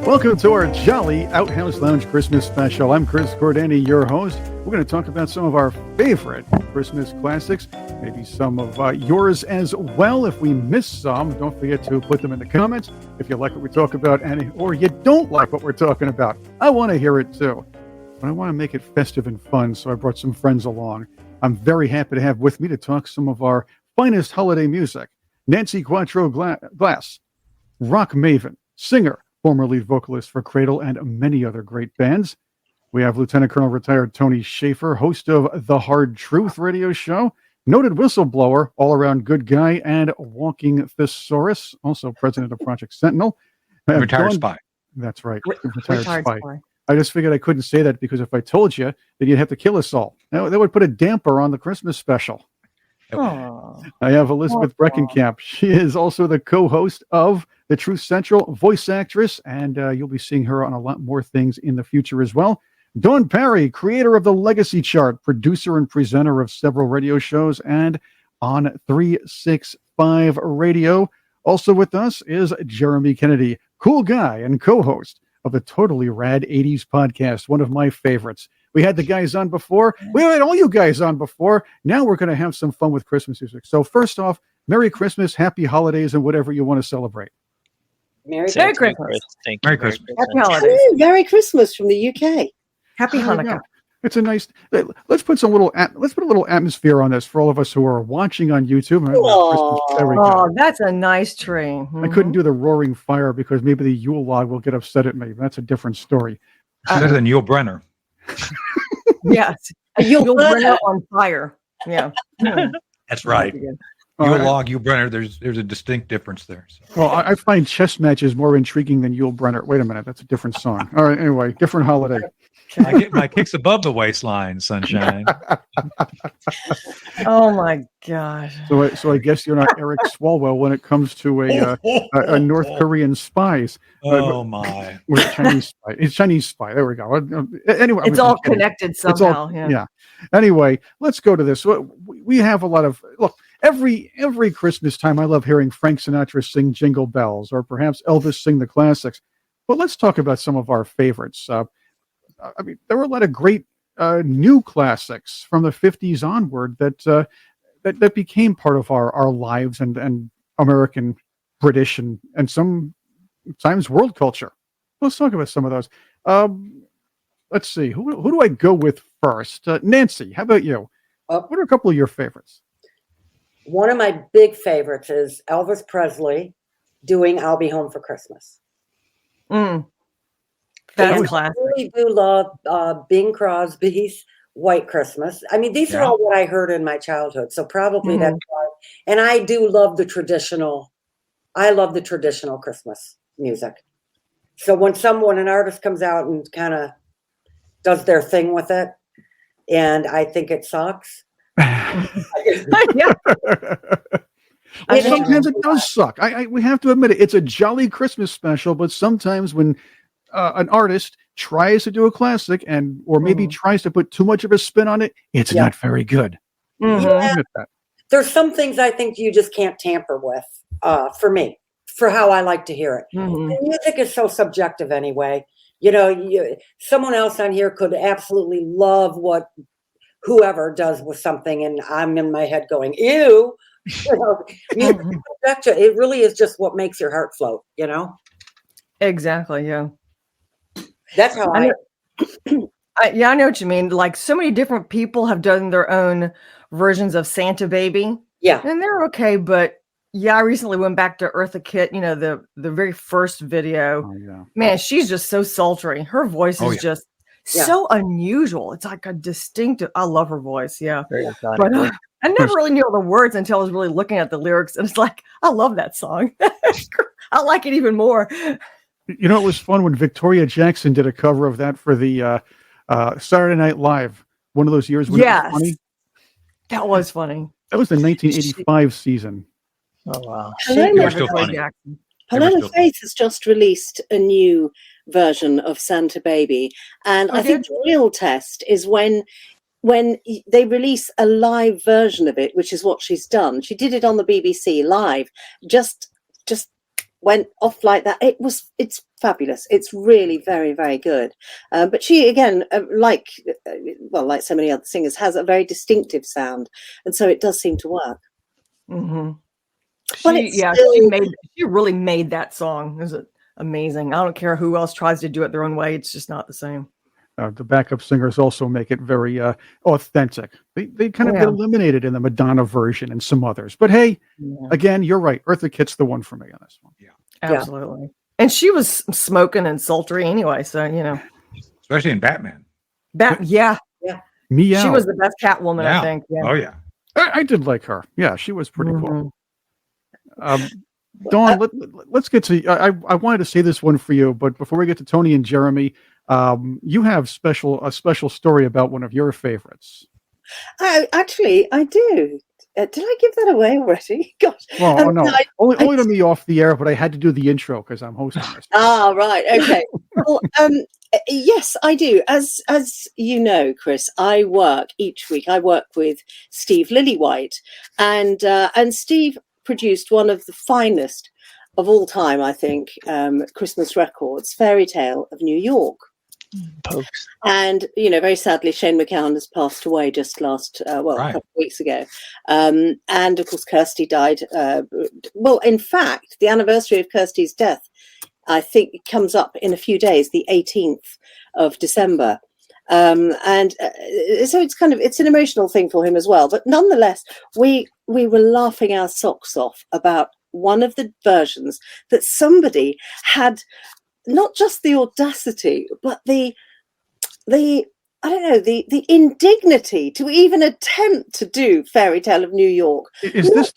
Welcome to our Jolly Outhouse Lounge Christmas special. I'm Chris Cordani, your host. We're going to talk about some of our favorite Christmas classics, maybe some of yours as well. If we miss some, don't forget to put them in the comments. If you like what we talk about or you don't like what we're talking about, I want to hear it too. But I want to make it festive and fun, so I brought some friends along. I'm very happy to have with me to talk some of our finest holiday music. Nancy Quatro Glass, rock maven, singer, former lead vocalist for Cradle and many other great bands. We have Lieutenant Colonel retired Tony Shaffer, host of The Hard Truth radio show, noted whistleblower, all-around good guy, and walking thesaurus, also president of Project Sentinel. Retired spy. That's right. Retired spy. I just figured I couldn't say that because if I told you, then you'd have to kill us all. That would put a damper on the Christmas special. Aww. I have Elizabeth Breckenkamp. She is also the co-host of the Truth Central, voice actress, and you'll be seeing her on a lot more things in the future as well. Dawn Parry, creator of the Legacy Chart, producer and presenter of several radio shows, and on 365 Radio. Also with us is Jeremey Kennedy, cool guy and co-host of the Totally Rad 80s podcast, one of my favorites. We had the guys on before. We had all you guys on before. Now we're going to have some fun with Christmas music. So first off, Merry Christmas, Happy Holidays, and whatever you want to celebrate. Merry Christmas. Thank you. Merry Christmas. Happy holidays. Merry Christmas from the UK. Happy Hanukkah. It's a nice. Let's put a little atmosphere on this for all of us who are watching on YouTube. There we go. Oh, that's a nice tree. Mm-hmm. I couldn't do the roaring fire because maybe the Yule log will get upset at me. That's a different story. Better than Yule Brenner. Yes, Yule Brenner on fire. Yeah, that's right. Yule log, Yule Brenner. There's a distinct difference there. So. Well, I find chess matches more intriguing than Yule Brenner. Wait a minute, that's a different song. All right, anyway, different holiday. I get my kicks above the waistline, sunshine. Oh my gosh. So I guess you're not Eric Swalwell when it comes to a North Korean spies. Oh my! Or Chinese spy. It's Chinese spy. There we go. Anyway, it's all connected somehow. Yeah. Anyway, let's go to this. We have a lot of every Christmas time. I love hearing Frank Sinatra sing Jingle Bells, or perhaps Elvis sing the classics. But let's talk about some of our favorites. I mean, there were a lot of great new classics from the 50s onward that became part of our lives and American, British, and sometimes world culture. Let's talk about some of those. Let's see. Who do I go with first? Nancy, how about you? What are a couple of your favorites? One of my big favorites is Elvis Presley doing I'll Be Home for Christmas. That's classic. I really do love Bing Crosby's White Christmas. I mean, these are all what I heard in my childhood, so probably that's why. And I do love the traditional. I love the traditional Christmas music. So when an artist comes out and kind of does their thing with it, and I think it sucks. Sometimes it does suck. We have to admit it. It's a jolly Christmas special, but sometimes when an artist tries to do a classic or maybe tries to put too much of a spin on it, it's not very good. Yeah. There's some things I think you just can't tamper with, for me, for how I like to hear it. The music is so subjective anyway. Someone else on here could absolutely love what whoever does with something, and I'm in my head going, ew. Music is subjective. It really is just what makes your heart float, Exactly, yeah. That's how I know what you mean. Like, so many different people have done their own versions of Santa Baby. Yeah. And they're okay, but I recently went back to Eartha Kitt, the very first video. Oh, yeah. Man, she's just so sultry. Her voice is just so unusual. It's like a distinctive. I love her voice. Yeah. Very exciting. But I never really knew all the words until I was really looking at the lyrics. And it's like, I love that song. I like it even more. It was fun when Victoria Jackson did a cover of that for the Saturday Night Live. One of those years when it was funny. That was funny. That was the 1985 season. Oh, wow. Helena Faith has just released a new version of Santa Baby. And I think the real test is when they release a live version of it, which is what she's done. She did it on the BBC live, just went off like that. It's fabulous. It's really very, very good. But she, again, like so many other singers, has a very distinctive sound, and so it does seem to work. Mm-hmm. But she really made that song. Is it amazing? I don't care who else tries to do it their own way. It's just not the same. The backup singers also make it very authentic. They kind of get eliminated in the Madonna version and some others. But hey, again, you're right. Eartha Kitt's the one for me on this one. Yeah, absolutely. Yeah. And she was smoking and sultry anyway, so especially in Batman. Yeah. Meow. She was the best Catwoman, I think. Yeah. Oh yeah, I did like her. Yeah, she was pretty cool. Dawn, let's get to. I wanted to say this one for you, but before we get to Tony and Jeremy, you have a special story about one of your favorites. Actually, I do. Did I give that away already? Gosh. Well, no, only to me off the air, but I had to do the intro because I'm hosting this. Right. Okay. Well, yes, I do. As you know, Chris, I work each week. I work with Steve Lillywhite, and Steve produced one of the finest of all time, I think, Christmas records, Fairy Tale of New York. Pokes. And, very sadly, Shane MacGowan has passed away just a couple of weeks ago. And, of course, Kirsty died. In fact, the anniversary of Kirsty's death, I think, comes up in a few days, the 18th of December. So it's an emotional thing for him as well. But nonetheless, we were laughing our socks off about one of the versions that somebody had not just the audacity, but the indignity to even attempt to do Fairy Tale of New York. Is this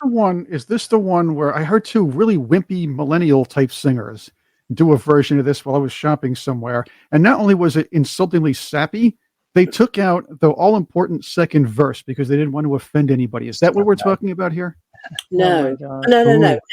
the one where I heard two really wimpy millennial type singers do a version of this while I was shopping somewhere? And not only was it insultingly sappy, they took out the all-important second verse because they didn't want to offend anybody. Is that what we're talking about here? No. Oh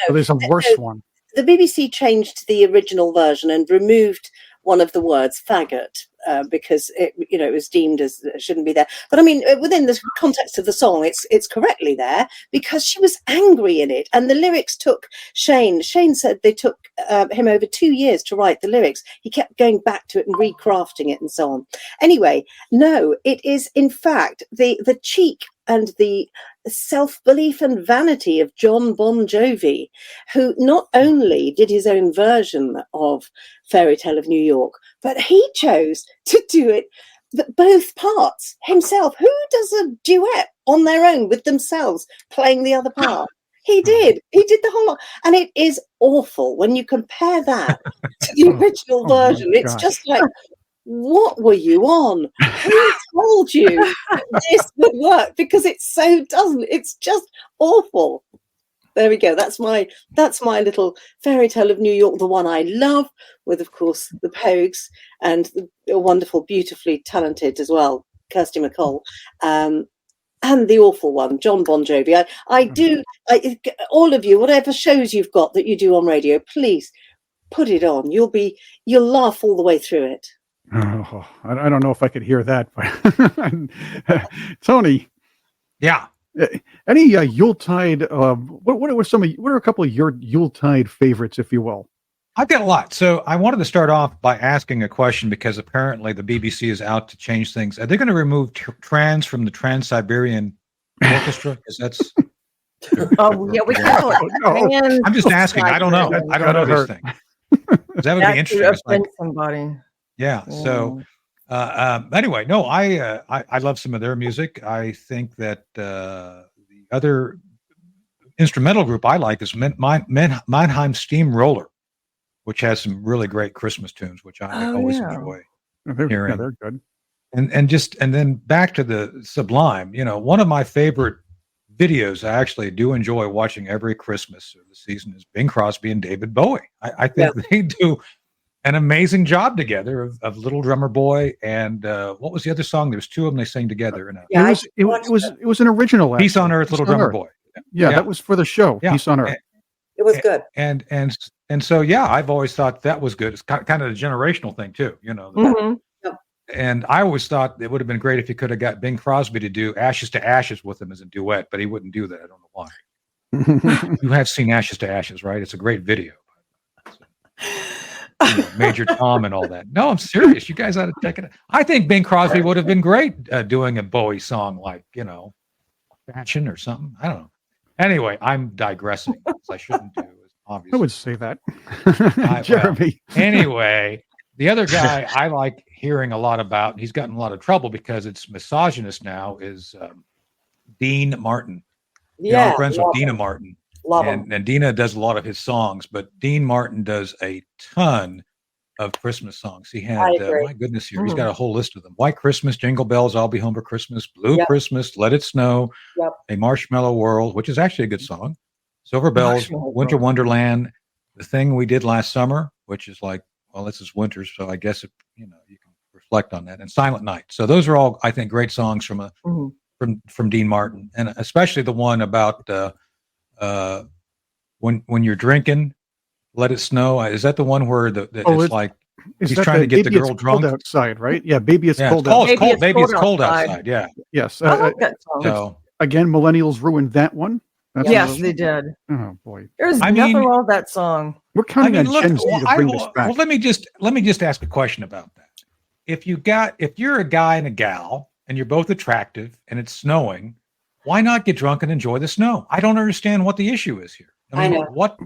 so there's a worse one. The BBC changed the original version and removed one of the words, faggot, because it was deemed as it shouldn't be there. But I mean, within the context of the song, it's correctly there because she was angry in it. And the lyrics took Shane said they took him over 2 years to write the lyrics. He kept going back to it and recrafting it and so on. Anyway, no, it is in fact the cheek and the self-belief and vanity of John Bon Jovi, who not only did his own version of Fairy Tale of New York, but he chose to do it both parts himself. Who does a duet on their own with themselves playing the other part? He did the whole lot. And it is awful when you compare that to the original version. It's just like, what were you on? Who told you this would work? Because it so doesn't. It's just awful. There we go. That's my little Fairy Tale of New York, the one I love, with, of course, the Pogues and the wonderful, beautifully talented as well, Kirsty MacColl, and the awful one, John Bon Jovi. All of you, whatever shows you've got that you do on radio, please put it on. You'll laugh all the way through it. Oh, I don't know if I could hear that, but Tony, yeah. Any Yuletide? What are a couple of your Yuletide favorites, if you will? I've got a lot. So I wanted to start off by asking a question because apparently the BBC is out to change things. Are they going to remove trans from the Trans-Siberian Orchestra? Because that's. We call it. No. I'm just asking. I don't know. I don't know these things. That would be interesting. Somebody. Yeah. So, anyway, no, I love some of their music. I think that the other instrumental group I like is Mannheim Steamroller, which has some really great Christmas tunes, which I always enjoy hearing. Yeah, they're good. And then back to the Sublime. One of my favorite videos I actually do enjoy watching every Christmas of the season is Bing Crosby and David Bowie. I think they do an amazing job together of Little Drummer Boy and what was the other song? There's two of them they sang together. It was an original. Peace on Earth, Little Drummer Boy. Yeah, that was for the show. Yeah. Peace on Earth. It was good. And so I've always thought that was good. It's kind of a generational thing too, Mm-hmm. And I always thought it would have been great if you could have got Bing Crosby to do Ashes to Ashes with him as a duet, but he wouldn't do that. I don't know why. You have seen Ashes to Ashes, right? It's a great video. Major Tom and all that. No, I'm serious. You guys ought to check it out. I think Bing Crosby would have been great doing a Bowie song like, Fashion or something. I don't know. Anyway, I'm digressing. I shouldn't do, obviously. I would say that. Well, Jeremy. anyway, the other guy I like hearing a lot about, and he's gotten a lot of trouble because it's misogynist now, is Dean Martin. Yeah, I'm friends with Dina Martin. Love him. And Dina does a lot of his songs, but Dean Martin does a ton of Christmas songs. He had, my goodness, he's got a whole list of them. White Christmas, Jingle Bells, I'll Be Home for Christmas, Blue Christmas, Let It Snow, A Marshmallow World, which is actually a good song, Silver Bells, Winter Wonderland, The Thing We Did Last Summer, which is like, well, this is winter, so I guess, you can reflect on that, and Silent Night. So those are all, I think, great songs from from Dean Martin, and especially the one about when you're drinking, Let It Snow. Is that the one where it's like he's trying to get the girl drunk outside, right? Yeah, Baby It's Cold Outside. Baby It's Cold Outside. Yeah. Yes. I like that song. So, again, millennials ruined that one. Yes, they did. Oh boy, there's nothing wrong with that song. We're counting on Gen Z to bring this back. Well, let me just ask a question about that. If you're a guy and a gal and you're both attractive and it's snowing, why not get drunk and enjoy the snow? I don't understand what the issue is here. I mean, what?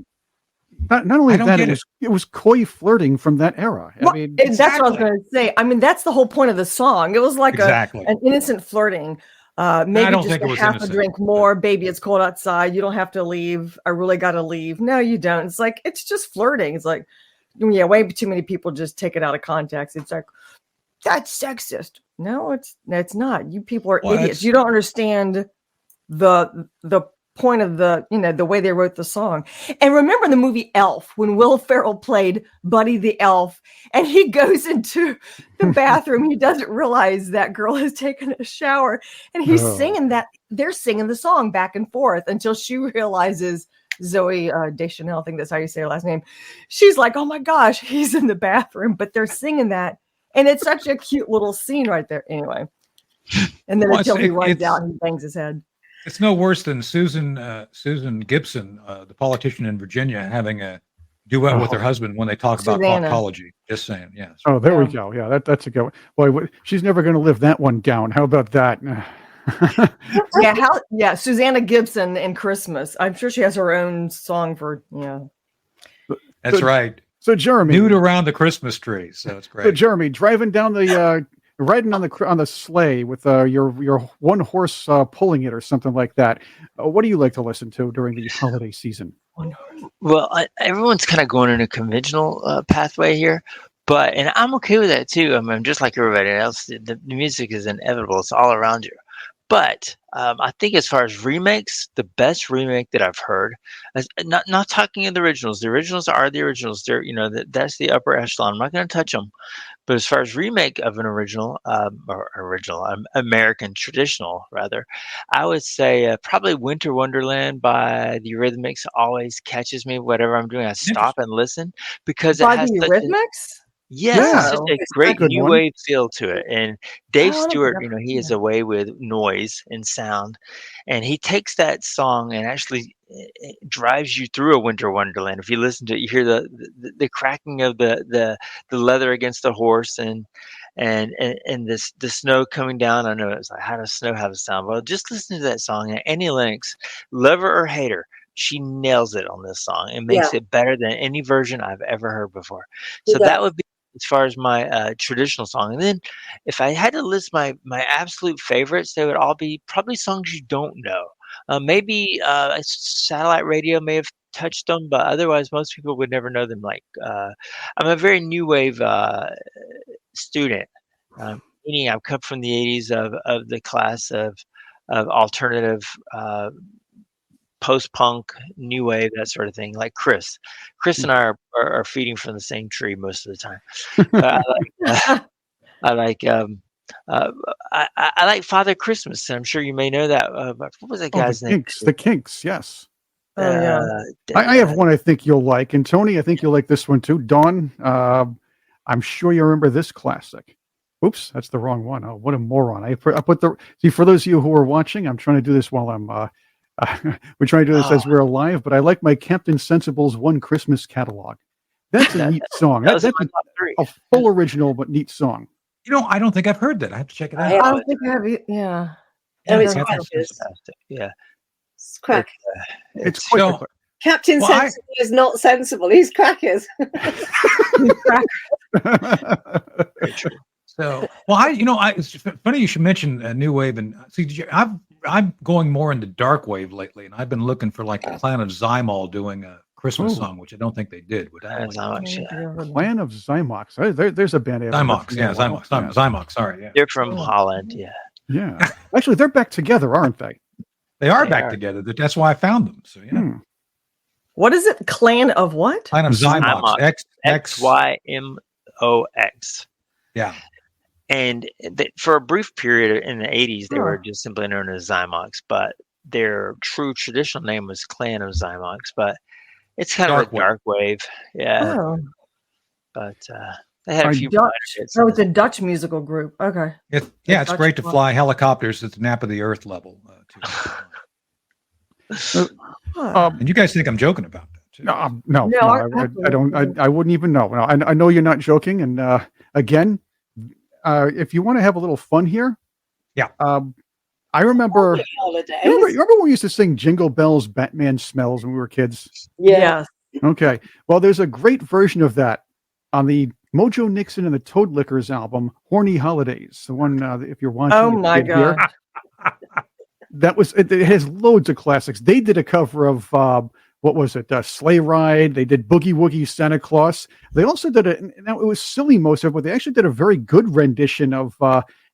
Not only that, it was coy flirting from that era. Well, that's what I was going to say. I mean, that's the whole point of the song. It was like an innocent flirting. Maybe just a half a drink more. Baby, it's cold outside. You don't have to leave. I really got to leave. No, you don't. It's like, it's just flirting. It's like, way too many people just take it out of context. It's like, that's sexist. No, it's not. You people are idiots. You don't understand the point of the way they wrote the song. And remember the movie Elf, when Will Ferrell played Buddy the Elf, and he goes into the bathroom, he doesn't realize that girl has taken a shower, and he's singing that. They're singing the song back and forth until she realizes, Zoe Deschanel, I think that's how you say her last name. She's like, oh my gosh, he's in the bathroom, but they're singing that. And it's such a cute little scene right there. Anyway. And then until he runs out and bangs his head. It's no worse than Susan Gibson, the politician in Virginia, having a duet with her husband when they talk about proctology. Just saying, yes. Oh, there we go. Yeah, that's a good one. Boy, she's never going to live that one down. How about that? Susanna Gibson in Christmas. I'm sure she has her own song for, That's right. So Jeremy, nude around the Christmas tree. So it's great. So Jeremy, driving down riding on the sleigh with your one horse pulling it or something like that. What do you like to listen to during the holiday season? Well, everyone's kind of going in a conventional pathway here, and I'm okay with that too. I mean, just like everybody else, the music is inevitable. It's all around you. But I think as far as remakes, the best remake that I've heard, not talking of the originals. The originals are the originals. They're that's the upper echelon. I'm not going to touch them. But as far as remake of an American traditional, rather, I would say probably Winter Wonderland by the Eurythmics always catches me. Whatever I'm doing, I stop and listen because it has the Eurythmics. Yes, it's just a great new wave feel to it. And Dave Stewart, he is away with noise and sound, and he takes that song and actually drives you through a winter wonderland. If you listen to it, you hear the cracking of the leather against the horse and the snow coming down. I know it's like, how does snow have a sound? Well, just listen to that song. And Annie Lennox, love her or hate her, she nails it on this song and makes it better than any version I've ever heard before. So that would be as far as my traditional song. And then if I had to list my absolute favorites, they would all be probably songs you don't know. Maybe satellite radio may have touched them, but otherwise most people would never know them. Like I'm a very new wave student, meaning I've come from the 80s of the class of alternative post-punk, new wave, that sort of thing. Like Chris and I are feeding from the same tree most of the time. I like Father Christmas. And I'm sure you may know that. What was that guy's name? The Kinks, yes. I have one I think you'll like. And Tony, I think you'll like this one too. Dawn, I'm sure you remember this classic. Oops, that's the wrong one. Oh, what a moron. I put for those of you who are watching, I'm trying to do this while I'm we're trying to do this as we're live, but I like my Captain Sensible's One Christmas catalog. That's a neat song. That's a full original, but neat song. I don't think I've heard that. I have to check it out. I don't think I have. Yeah. It's fantastic. Yeah. It's crack. It's quite Captain Sensible is not sensible. He's crackers. He's crackers. Very true. So, it's funny you should mention new wave, and see, I'm going more into dark wave lately, and I've been looking for like a Clan of Zymol doing a Christmas song, which I don't think they did. Clan of Zymox. There's a band. Zymox, yeah, Zymox. Sorry, yeah. They're from Holland, yeah. Yeah. Actually, they're back together, aren't they? They are back together. That's why I found them. So yeah. What is it? Clan of what? Clan of Zymox. XYMOX. Yeah. And for a brief period in the 80s, they were just simply known as Zymox, but their true traditional name was Clan of Zymox. But it's kind of a dark wave. Yeah. Oh. But they had a few. So it's a Dutch musical group. Okay. It's great to fly helicopters at the nap of the earth level. And you guys think I'm joking about that too? No, I don't. I wouldn't even know. No, I know you're not joking. And again, if you want to have a little fun here, I remember. Remember when we used to sing "Jingle Bells, Batman Smells" when we were kids? Yes. Okay. Well, there's a great version of that on the Mojo Nixon and the Toad Lickers album, "Horny Holidays." The one if you're watching. Oh my god. That was it has loads of classics. They did a cover of what was it? Sleigh Ride. They did Boogie Woogie Santa Claus. They also did now it was silly most of it, but they actually did a very good rendition of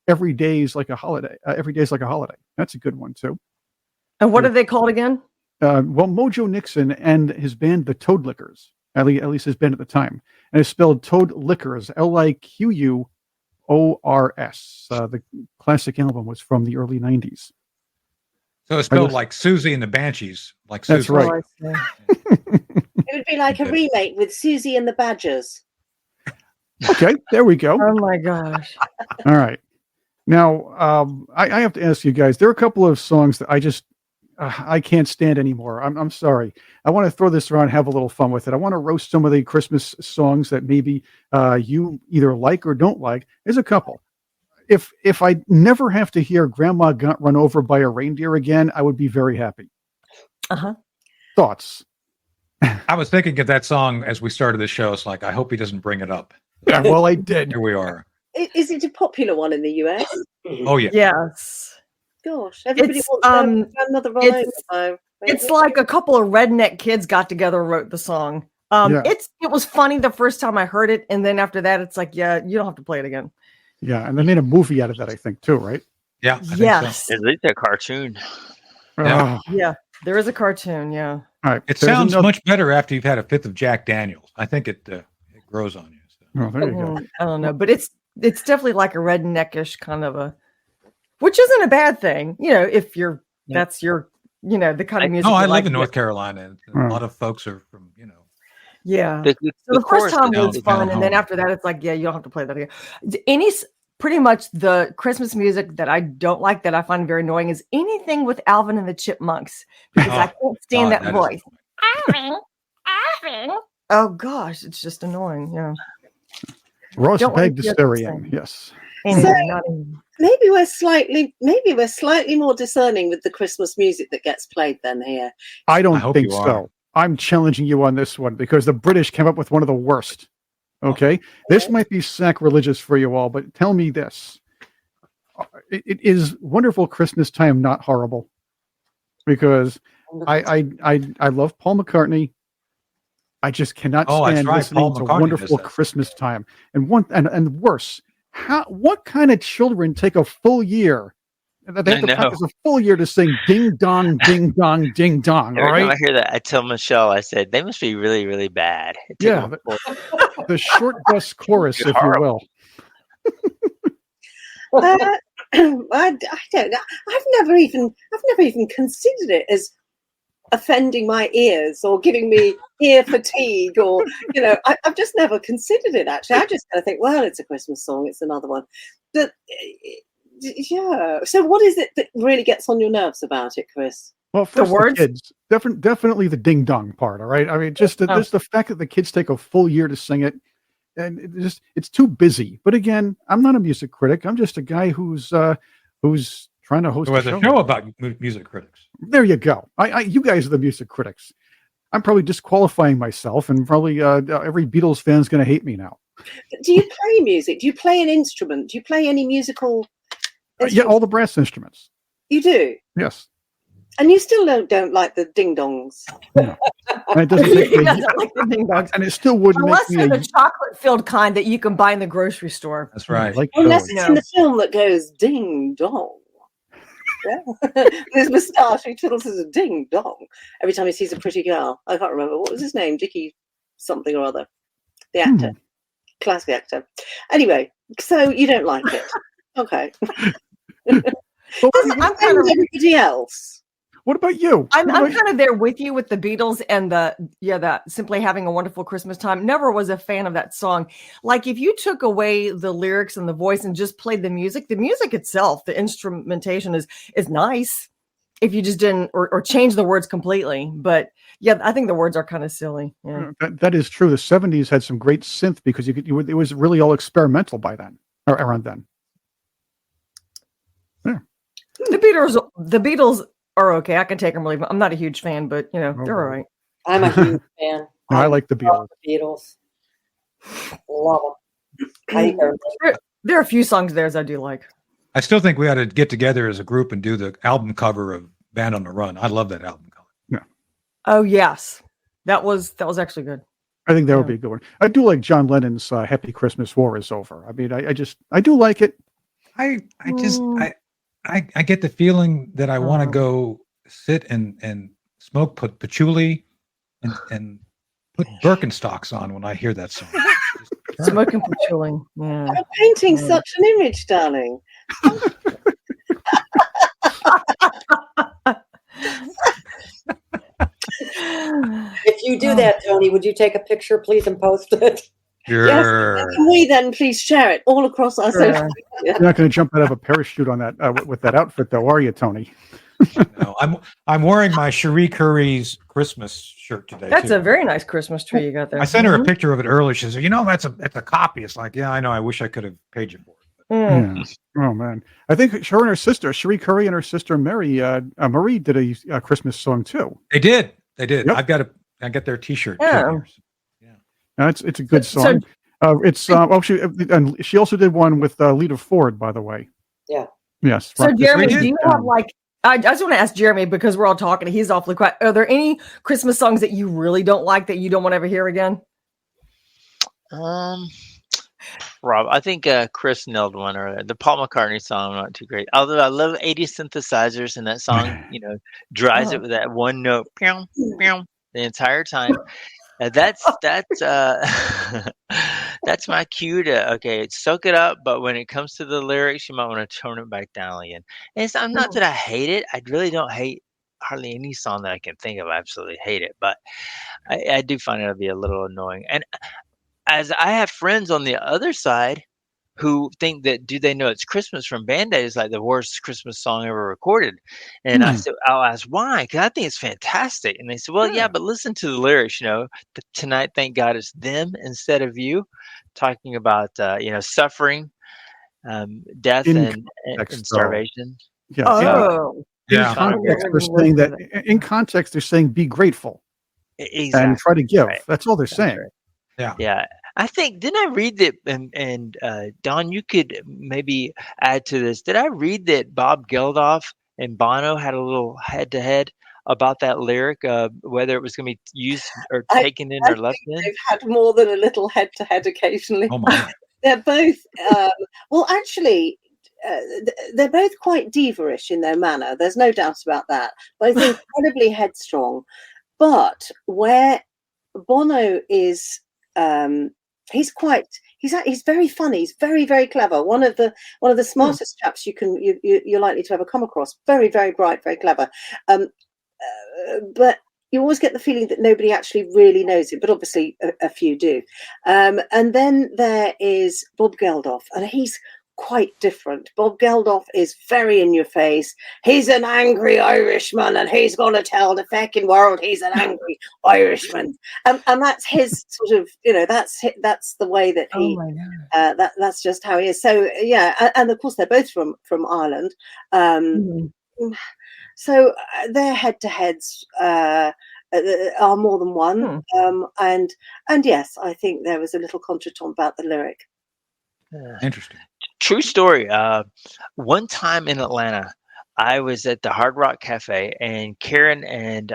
Every Day's Like a Holiday. Every Day's Like a Holiday. That's a good one too. And what are they called again? Well, Mojo Nixon and his band, the Toad Lickers. At least his band at the time. And it's spelled Toad Lickers, Liquors. The classic album was from the early 90s. So it's spelled like Susie and the Banshees. Like That's Susie. right. It would be like a remake with Susie and the Badgers. Okay, there we go. Oh my gosh. All right. Now, I have to ask you guys, there are a couple of songs that I just, I can't stand anymore. I'm sorry. I want to throw this around and have a little fun with it. I want to roast some of the Christmas songs that maybe you either like or don't like. There's a couple. If I never have to hear Grandma got run over by a reindeer again, I would be very happy. Thoughts? I was thinking of that song as we started the show. It's like, I hope he doesn't bring it up. Yeah, well, I did. Here we are. Is it a popular one in the US? Oh, yeah. Yes. Gosh, everybody wants another It's like a couple of redneck kids got together and wrote the song. It was funny the first time I heard it, and then after that, it's like, yeah, you don't have to play it again. Yeah, and they made a movie out of that, I think, too, right? Yeah. Yes. At least a cartoon. Yeah, there is a cartoon. Yeah. All right. It sounds much better after you've had a fifth of Jack Daniels. I think it grows on you. So. Oh, there you go. I don't know, but it's definitely like a redneckish kind of which isn't a bad thing, if you're that's your the kind of music. I live in North Carolina. And a lot of folks are from Yeah. So the first time was fun, and then after that, it's like, yeah, you don't have to play that again. Pretty much the Christmas music that I don't like, that I find very annoying, is anything with Alvin and the Chipmunks, because I can't stand that voice. Oh gosh, it's just annoying. Yeah. Ross begged to Styrian. Yes. So maybe we're slightly more discerning with the Christmas music that gets played than here. I don't think so. I'm challenging you on this one because the British came up with one of the worst. Okay. This might be sacrilegious for you all, but tell me this. It is Wonderful Christmas Time not horrible? Because I love Paul McCartney. I just cannot stand listening to Wonderful Christmas Time. And worse, what kind of children take a full year? They have to practice a full year to sing ding dong, ding dong, ding dong. Every time I hear that, I tell Michelle, I said, they must be really, really bad. Yeah. The short bus chorus, if you will. I don't know. I've never even considered it as offending my ears or giving me ear fatigue, or I've just never considered it. Actually, I just kind of think, well, it's a Christmas song, it's another one. But yeah. So, what is it that really gets on your nerves about it, Chris? Well, first the kids, definitely the ding dong part. All right. I mean, just the fact that the kids take a full year to sing it, and it's too busy. But again, I'm not a music critic. I'm just a guy who's trying to host a show about music critics. There you go. You guys are the music critics. I'm probably disqualifying myself, and probably every Beatles fan is going to hate me now. Do you play music? Do you play an instrument? Do you play any musical? Yeah, all the brass instruments. You do? Yes. And you still don't like the ding dongs. No. And it doesn't make me, like the ding dongs. And it still wouldn't unless make me they're the chocolate-filled kind that you can buy in the grocery store. That's right. Unless it's in the film that goes ding dong. Yeah. His moustache, he twiddles as a ding dong every time he sees a pretty girl. I can't remember what was his name, Dickie something or other. The actor, classic actor. Anyway, so you don't like it, okay? I'm kind of everybody else. What about you? I'm kind of there with you with the Beatles and that Simply Having a Wonderful Christmas Time. Never was a fan of that song. Like if you took away the lyrics and the voice and just played the music itself, the instrumentation is nice. If you just didn't or change the words completely. But yeah, I think the words are kind of silly. Yeah. That is true. The 70s had some great synth because it was really all experimental by then or around then. Yeah. The Beatles are okay. I can take them or leave them. I'm not a huge fan, but they're all right. I'm a huge fan. I like the Beatles. Love them. There are a few songs theirs I do like. I still think we ought to get together as a group and do the album cover of Band on the Run. I love that album cover. Yeah. Oh yes, that was actually good. I think that would be a good one. I do like John Lennon's "Happy Christmas, War is Over." I mean, I do like it. I get the feeling that I want to go sit and smoke patchouli and put Birkenstocks on when I hear that song. Smoking patchouli. Yeah. I'm painting such an image, darling. If you do that, Tony, would you take a picture, please, and post it? Sure. Yes. Can we then please share it all across our social media? You're not going to jump out of a parachute on that with that outfit, though, are you, Tony? No, I'm wearing my Cherie Curry's Christmas shirt today. That's a very nice Christmas tree you got there. I sent her a picture of it earlier. She said, that's a copy. It's like, yeah, I know. I wish I could have paid you for it. Yeah. Oh man, I think her and her sister, Cherie Curry, and her sister Marie did a Christmas song too. They did. Yep. I got their T-shirt. Yeah. It's a good song. She also did one with Lita Ford, by the way. Yeah. Yes. So Jeremy, do you have I just want to ask Jeremy because we're all talking. He's awfully quiet. Are there any Christmas songs that you really don't like that you don't want to ever hear again? Rob, I think Chris nailed one earlier. The Paul McCartney song, not too great. Although I love 80s synthesizers, and that song, drives it with that one note, pew, pew, the entire time. That's my cue to soak it up. But when it comes to the lyrics, you might want to tone it back down again. And it's not that I hate it. I really don't hate hardly any song that I can think of. I absolutely hate it, but I do find it to be a little annoying. And as I have friends on the other side who think that Do They Know It's Christmas from Band-Aid is like the worst Christmas song ever recorded. And I said, I'll ask why, because I think it's fantastic. And they said, well, yeah, but listen to the lyrics, tonight, thank God it's them instead of you, talking about, suffering, death and starvation. Yeah. Oh. In context, they're saying that. In context, they're saying be grateful and try to give. Right. That's all they're saying. Right. Yeah. Yeah. I think, didn't I read that, and Don, you could maybe add to this. Did I read that Bob Geldof and Bono had a little head-to-head about that lyric, whether it was going to be used or taken in or left in? They've had more than a little head-to-head occasionally. Oh, my. They're both, actually, they're both quite diva-ish in their manner. There's no doubt about that. Both incredibly headstrong. But where Bono is... he's very funny. He's very, very clever. One of the smartest chaps you're likely to ever come across. Very, very bright, very clever. But you always get the feeling that nobody actually really knows it, but obviously a few do. And then there is Bob Geldof, and he's quite different. Bob Geldof is very in your face. He's an angry Irishman, and he's going to tell the fucking world he's an angry Irishman. And that's his sort of, that's the way that he. That's just how he is. So yeah, and of course they're both from Ireland. So their head-to-heads are more than one. And yes, I think there was a little contretemps about the lyric. Interesting. True story. One time in Atlanta, I was at the Hard Rock Cafe, and Karen and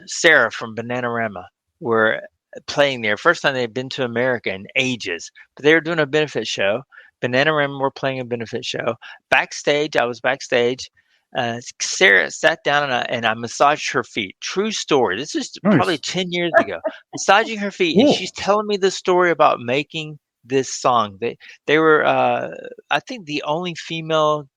Sarah from Bananarama were playing there. First time they'd been to America in ages, but they were doing a benefit show. Bananarama were playing a benefit show. Backstage, I was backstage. Sarah sat down and I massaged her feet. True story. This is probably 10 years ago. Massaging her feet, and she's telling me the story about making this song. They were I think the only female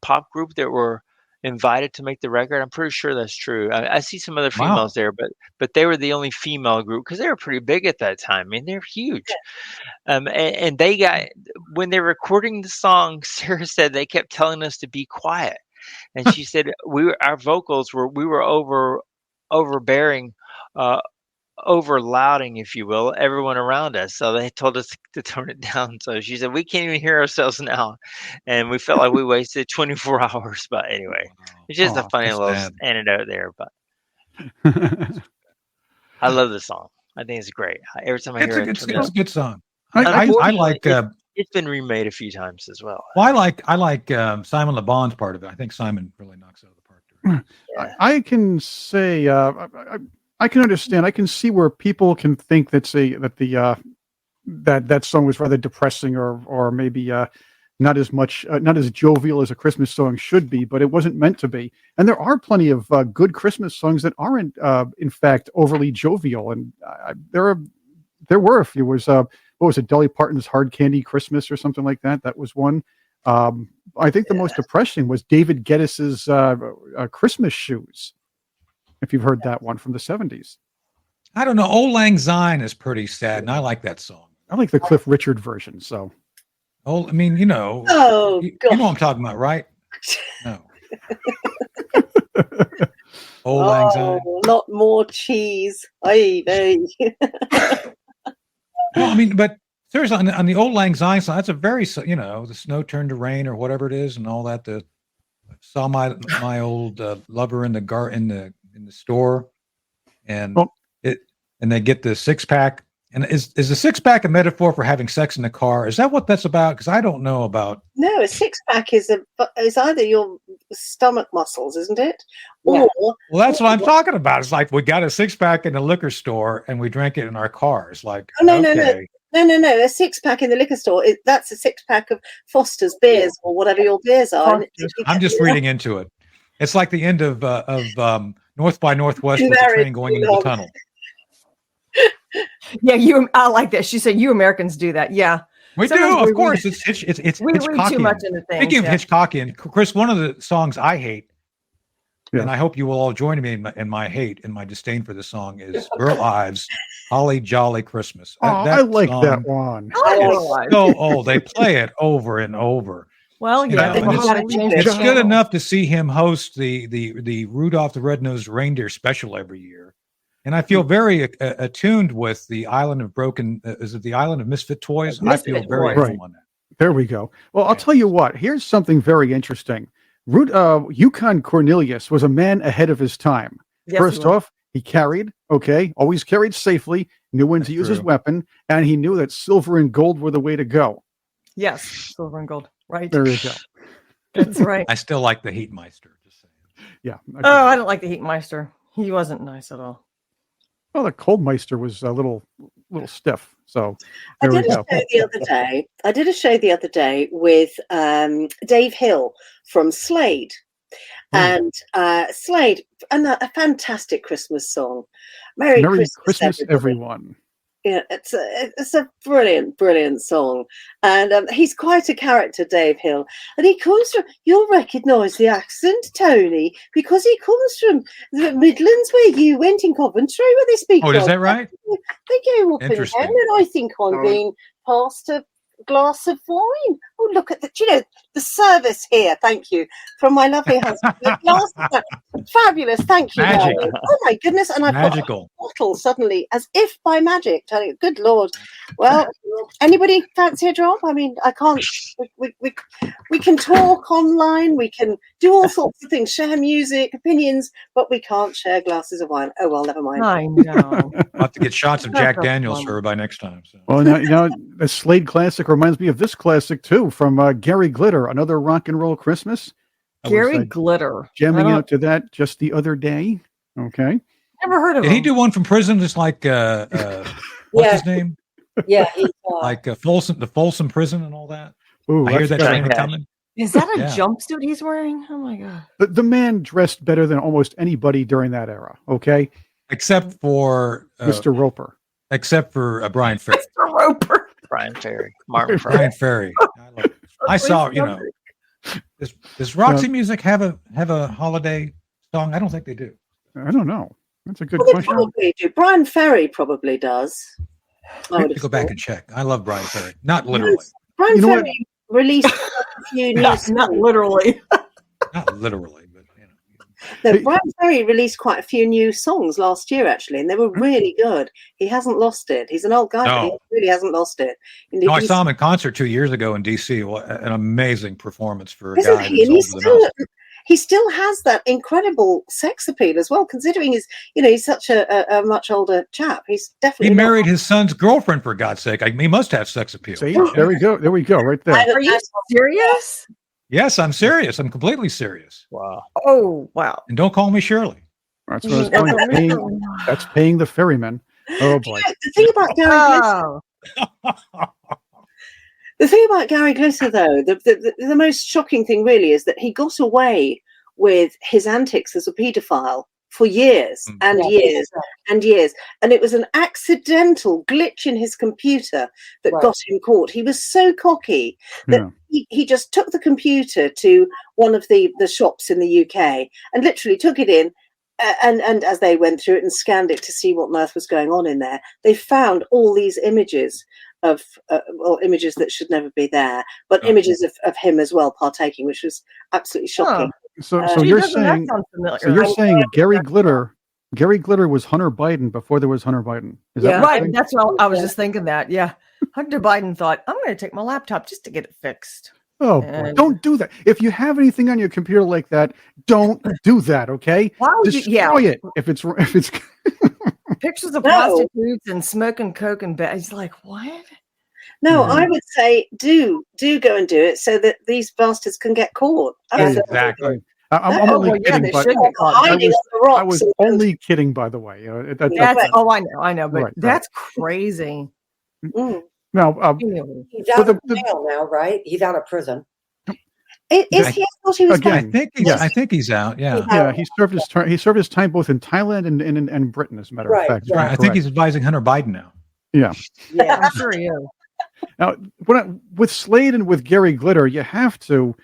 pop group that were invited to make the record. I'm pretty sure that's true. I see some other females there, but they were the only female group because they were pretty big at that time. I mean, they're huge. And they got, when they're recording the song, Sarah said they kept telling us to be quiet, and she said our vocals were overbearing. Over louding, if you will, everyone around us. So they told us to tone it down. So she said, we can't even hear ourselves now. And we felt like we wasted 24 hours. But anyway, it's just a funny little anecdote there. But I love the song. I think it's great. Every time I hear it, it's a good song. I like it's been remade a few times as well. Well, I like Simon Le Bon's part of it. I think Simon really knocks out the park. Yeah. I can say I can understand. I can see where people can think that song was rather depressing or maybe not as jovial as a Christmas song should be, but it wasn't meant to be. And there are plenty of good Christmas songs that aren't, in fact, overly jovial. And there were a few. What was it? Dolly Parton's "Hard Candy Christmas" or something like that. That was one. I think the most depressing was David Geddes' "Christmas Shoes." If you've heard that one from the 70s. I don't know. Old Lang Syne is pretty sad, and I like that song. I like the Cliff Richard version. So, I mean, you know what I'm talking about, right? No. Old Lang Syne. Not more cheese. Well, I mean, but seriously, on the Old Lang Syne song, that's a very, the snow turned to rain or whatever it is, and all that. Saw my old lover in the store, and they get the 6-pack. And is the 6-pack a metaphor for having sex in the car? Is that what that's about? Because I don't know about. No, a 6-pack is either your stomach muscles, isn't it? Or well, that's what I'm talking about. It's like we got a 6-pack in the liquor store and we drank it in our cars. Like no. A 6-pack in the liquor store. That's a 6-pack of Foster's beers or whatever your beers are. I'm just reading into it. It's like the end of North by Northwest with the train going into the tunnel. Yeah, I like that. She said, "You Americans do that." Yeah, we do. Of course, it's we read too much into things. Speaking of Hitchcockian, Chris, one of the songs I hate, and I hope you will all join me in my hate and my disdain for this song, is Burl Ives' "Holly Jolly Christmas." I like that one. It's so old. They play it over and over. Well, yeah, it's good enough to see him host the Rudolph the Red-Nosed Reindeer special every year. And I feel very attuned with the Island of is it the Island of Misfit Toys? I feel very right on that. There we go. Well, I'll tell you what, here's something very interesting. Yukon Cornelius was a man ahead of his time. Yes, first off, he always carried safely, knew when to use his weapon, and he knew that silver and gold were the way to go. Yes, silver and gold. Right. There you go. That's right. I still like the Heatmeister. Just saying. Yeah. I don't like the Heatmeister. He wasn't nice at all. Well, the Coldmeister was a little stiff. So I did a show the other day with Dave Hill from Slade. And Slade, and a fantastic Christmas song. Merry Christmas, everyone. Yeah, it's a brilliant song, and he's quite a character, Dave Hill. And he comes from, you'll recognise the accent, Tony, because he comes from the Midlands, where you went in Coventry, where they speak. Oh, is that right? They go up and down, and I think I'm being passed glass of wine. Oh, look at the service here. Thank you from my lovely husband. The glass of wine. Fabulous. Thank you. Magic. Oh my goodness. And I've Magical. got a bottle suddenly, as if by magic. Telling you, good Lord. Well, anybody fancy a drop? I mean, I can't. We can talk online. We can do all sorts of things, share music, opinions, but we can't share glasses of wine. Oh, well, never mind. I know. I'll have to get shots of Jack Daniels for her by next time. So. Well, now a Slade classic reminds me of this classic, too, from Gary Glitter, Another Rock and Roll Christmas. Gary Glitter. Jamming out to that just the other day. Okay. Never heard of him. Did he do one from prison? Just like, what's his name? Yeah. Like Folsom, the Folsom prison and all that. Ooh, I hear that train coming. Is that a jumpsuit he's wearing? Oh my God. The man dressed better than almost anybody during that era. Okay. Except for Mr. Roper. Except for Brian Ferry. Mr. Roper. Brian Ferry. Martin Brian Ferry. I saw, does Roxy Music have a holiday song? I don't think they do. I don't know. That's a good Well, question. they probably do. Brian Ferry probably does. I have to go back and check. I love Brian Ferry. Not literally. Brian Ferry released a few new songs. Not literally. Not literally, but No, Brian Ferry released quite a few new songs last year, actually, and they were really good. He hasn't lost it. He's an old guy, but he really hasn't lost it. No, I saw him in concert 2 years ago in D.C. An amazing performance for a Isn't guy he? who's older than us. He still has that incredible sex appeal as well, considering he's such a much older chap. He's definitely married his son's girlfriend, for God's sake. He must have sex appeal. See, there we go. There we go. Right there. Are you serious? Yes, I'm serious. I'm completely serious. Wow. Oh, wow. And don't call me Shirley. That's what I was going. That's paying the ferryman. Oh boy. The thing about Gary Glitter, the thing about Gary Glitter, though, the most shocking thing really is that he got away with his antics as a paedophile for years and years and years. And it was an accidental glitch in his computer that got him caught. He was so cocky that he just took the computer to one of the shops in the UK and literally took it in. And as they went through it and scanned it to see what on earth was going on in there, they found all these images of images that should never be there, but images of him as well partaking, which was absolutely shocking. So you're saying Gary Glitter was Hunter Biden before there was Hunter Biden. Is that right? That's what I was just thinking. That Hunter Biden thought, I'm going to take my laptop just to get it fixed. Oh, boy. Don't do that. If you have anything on your computer like that, don't do that. Okay, why would destroy it if it's pictures of prostitutes and smoking coke and bed. He's like, what? No, I would say do go and do it so that these bastards can get caught. Exactly. I'm only kidding, but I was only kidding, by the way. I know, but that's crazy. Now, he's out of jail now, right? He's out of prison. Is he? I thought he was again. I think he's out. Yeah. Yeah. He served his time both in Thailand and Britain, as a matter of fact. Right. I think he's advising Hunter Biden now. Yeah. Yeah, I'm sure he is. Now, with Slade and with Gary Glitter, you have to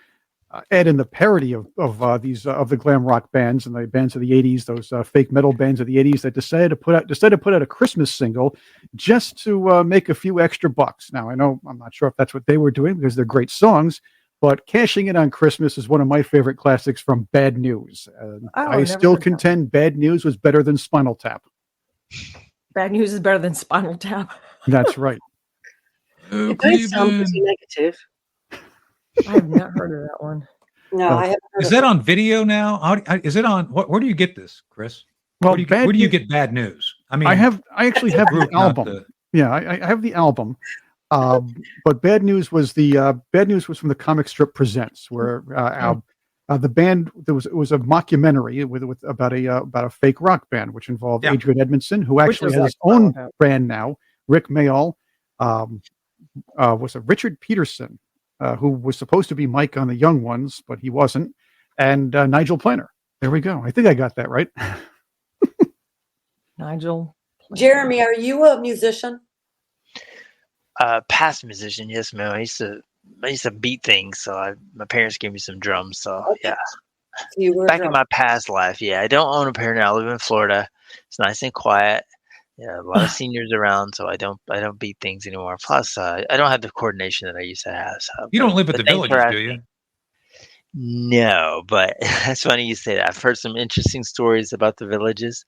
add in the parody of the glam rock bands and the bands of the '80s, those fake metal bands of the '80s that decided to put out a Christmas single just to make a few extra bucks. Now, I'm not sure if that's what they were doing because they're great songs, but cashing in on Christmas is one of my favorite classics from Bad News. I still contend Bad News was better than Spinal Tap. Bad News is better than Spinal Tap. That's right. It both sound pretty negative. I have not heard of that one. No, I haven't heard Is that on video now? Is it on? Where do you get this, Chris? Well, where do you get Bad News? I mean, I actually have the album. Yeah, I have the album. But Bad News was from the comic strip Presents, where the band it was a mockumentary about a fake rock band, which involved Adrian Edmondson, who actually has his own band now. Rick Mayall, was a Richard Peterson, who was supposed to be Mike on the Young Ones, but he wasn't, and Nigel Planer. There we go. I think I got that right. Nigel. Jeremy, are you a musician? Past musician, yes, ma'am. I used to beat things, so my parents gave me some drums. So yeah, you were back in my past life. Yeah, I don't own a pair now. I live in Florida. It's nice and quiet. Yeah, a lot of seniors around, so I don't beat things anymore. Plus, I don't have the coordination that I used to have. So, you don't live at the Villages, do you? No, but that's funny you say that. I've heard some interesting stories about the Villages.